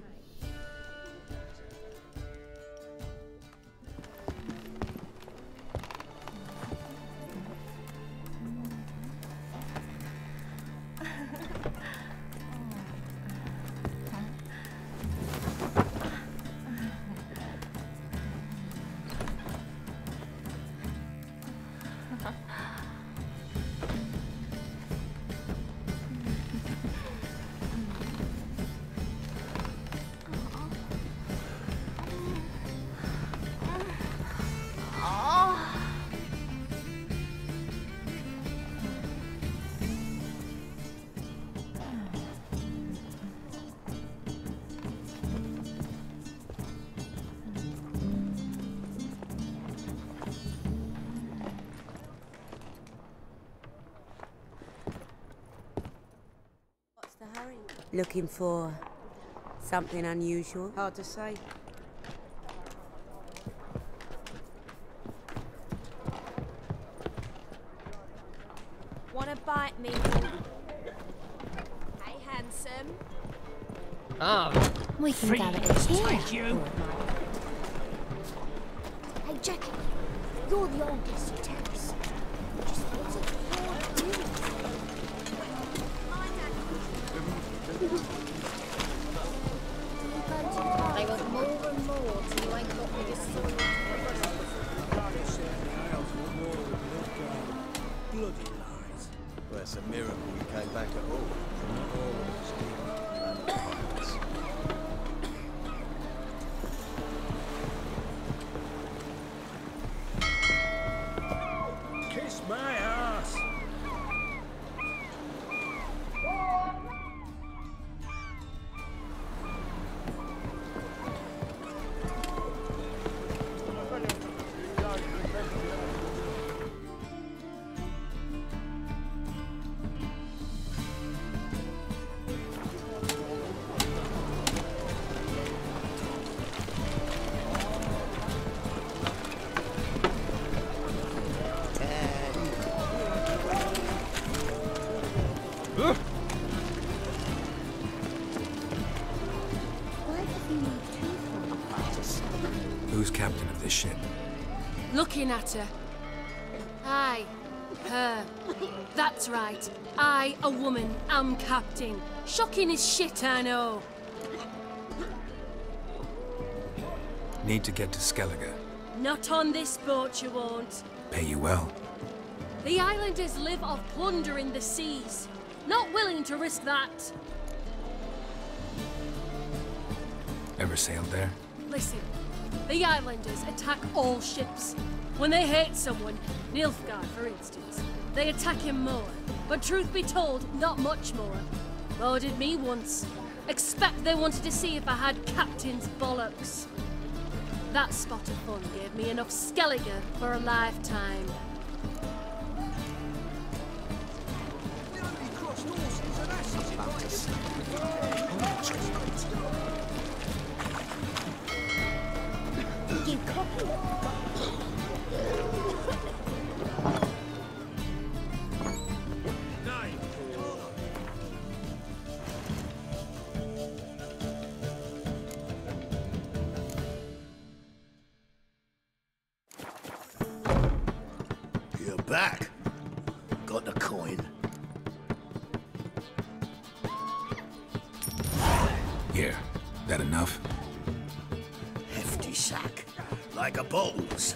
What's the hurry? Looking for something unusual? Hard to say. Wanna bite me? Hey, handsome. Ah, We can go at it here. take you. Hey, Jackie, you're the oldest, you tell us. Just what's it you're doing? They want more and more till you ain't got the soil. Bloody lies. Well, it's a miracle you came back at all. All of us Kiss my ass! Who's captain of this ship? Looking at her. Aye, her. That's right. I, a woman, am captain. Shocking as shit, I know. Need to get to Skellige. Not on this boat, you won't. Pay you well. The islanders live off plundering the seas. Not willing to risk that. Ever sailed there? Listen, the islanders attack all ships. When they hate someone, Nilfgaard for instance, they attack him more. But truth be told, not much more. Boarded me once. Expect they wanted to see if I had captain's bollocks. That spot of fun gave me enough Skellige for a lifetime. You copy. You're back. Got the coin. Here, that enough? Hefty sack. Like a bottle's.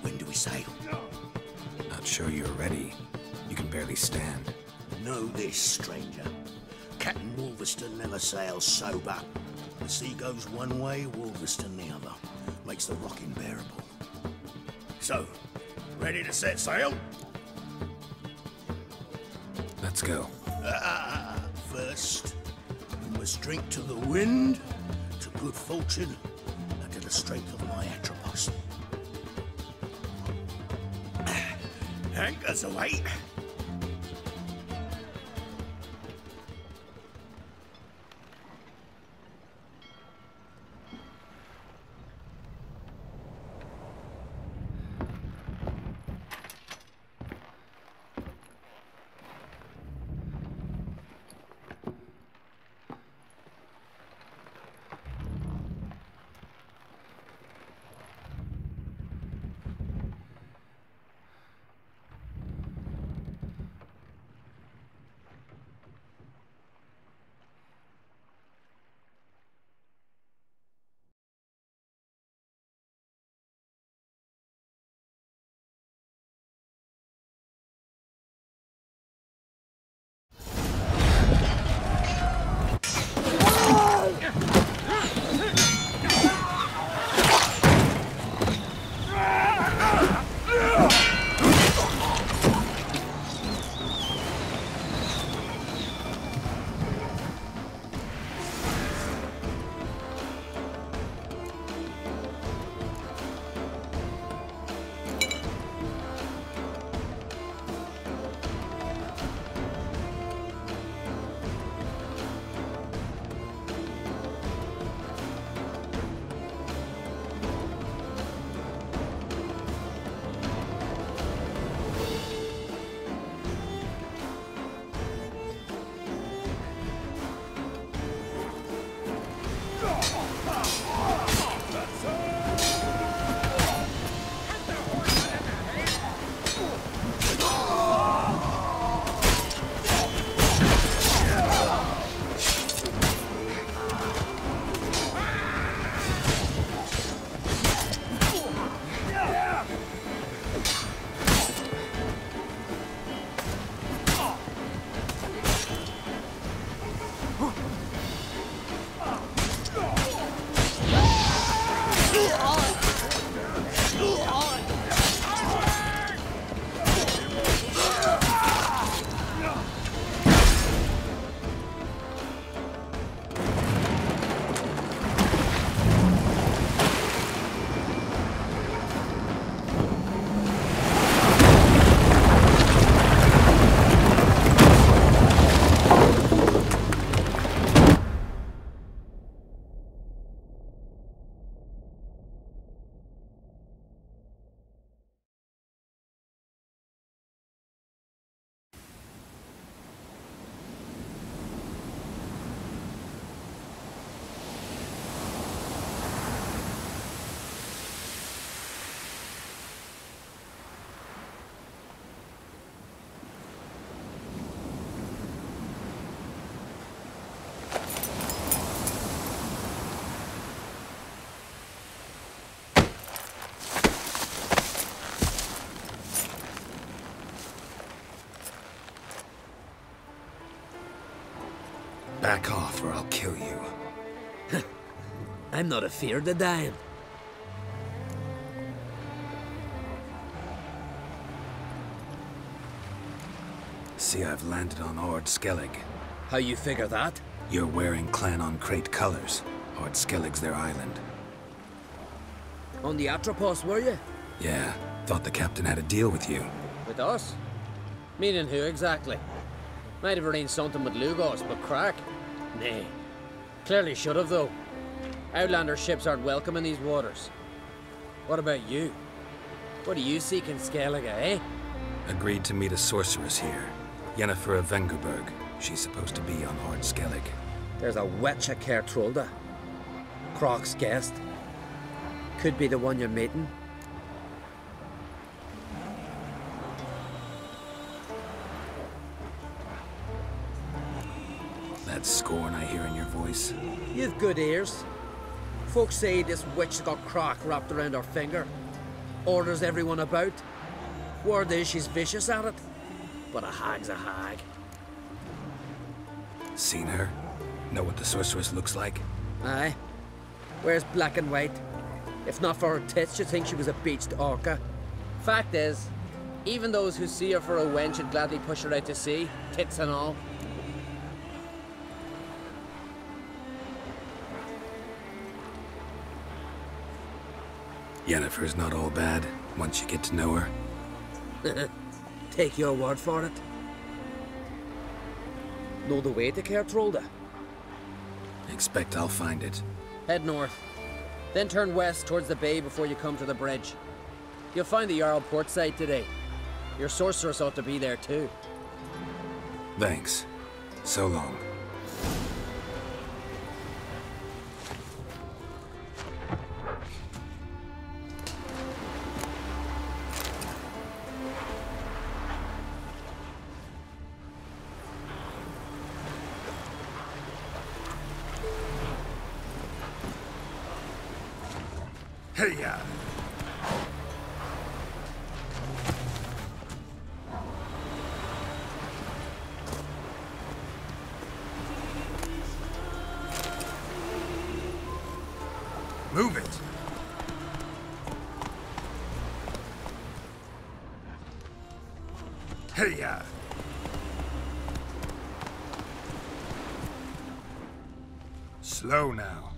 When do we sail? Not sure you're ready. You can barely stand. Know this, stranger. Captain Wolverston never sails sober. The sea goes one way, Wolverston the other. Makes the rocking bearable. So, ready to set sail? Let's go. First, we must drink to the wind, to good fortune, and to the strength of my Atropos. Anchors away. Back off or I'll kill you. I'm not afeard of dying. See, I've landed on Ord Skellig. How you figure that? You're wearing Clan on Crate colors. Ord Skellig's their island. On the Atropos, were you? Yeah, thought the captain had a deal with you. With us? Meaning who exactly? Might have arranged something with Lugos, but crack? Nay. Clearly should have, though. Outlander ships aren't welcome in these waters. What about you? What do you seek in Skellige, eh? Agreed to meet a sorceress here. Yennefer of Vengerberg. She's supposed to be on Ord Skellig. There's a witch at Kertrolda. Croc's guest. Could be the one you're meeting. scorn I hear in your voice. You've good ears. Folks say this witch got crack wrapped around her finger. Orders everyone about. Word is she's vicious at it. But a hag's a hag. Seen her? Know what the sorceress looks like? Aye. Wears black and white. If not for her tits, you'd think she was a beached orca. Fact is, even those who see her for a wench would gladly push her out to sea, tits and all. Yennefer's not all bad, once you get to know her. Take your word for it. Know the way to Caer Trolda? Expect I'll find it. Head north. Then turn west towards the bay before you come to the bridge. You'll find the Jarl port side today. Your sorceress ought to be there too. Thanks. So long. Hey-ya! Move it! Hey-ya! Slow now.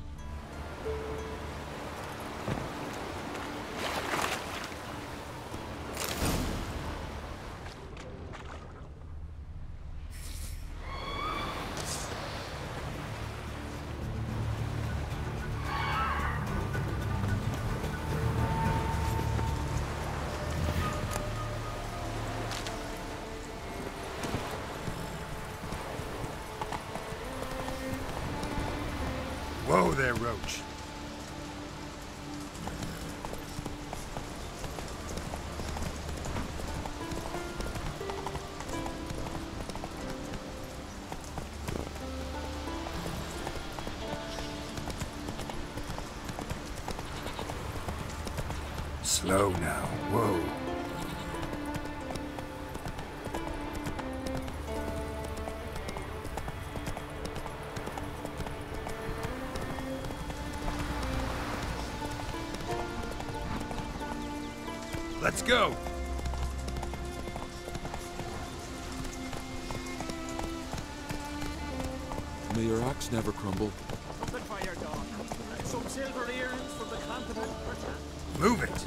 Whoa there, Roach. Slow now. Whoa. Let's go! May your axe never crumble. Something for your dog. Some silver earrings from the continent. Move it!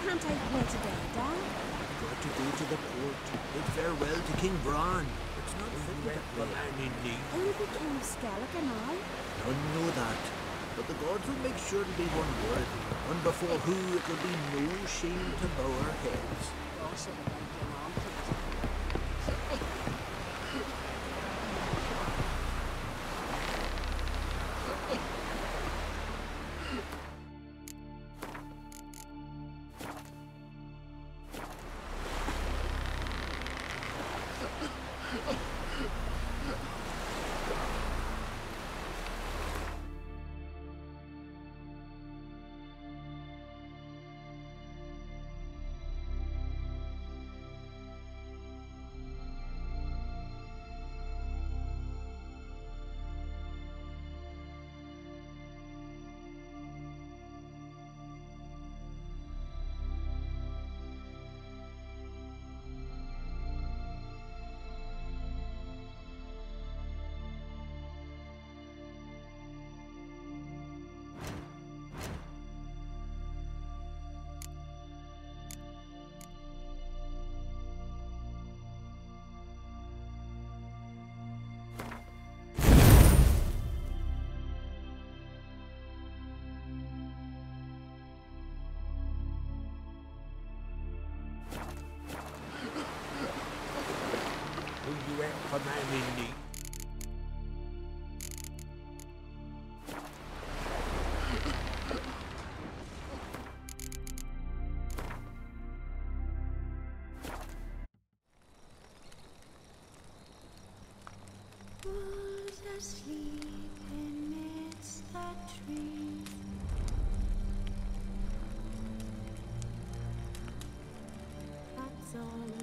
Can't I play today, Dad? Got to go to the port. Bid farewell to King Bran. It's not fit that the man in need. Only the King of Skellig and I. None know that. But the gods will make sure to be one worthy, one before who it will be no shame to bow our heads. for man in need. Was asleep amidst the trees. That's all.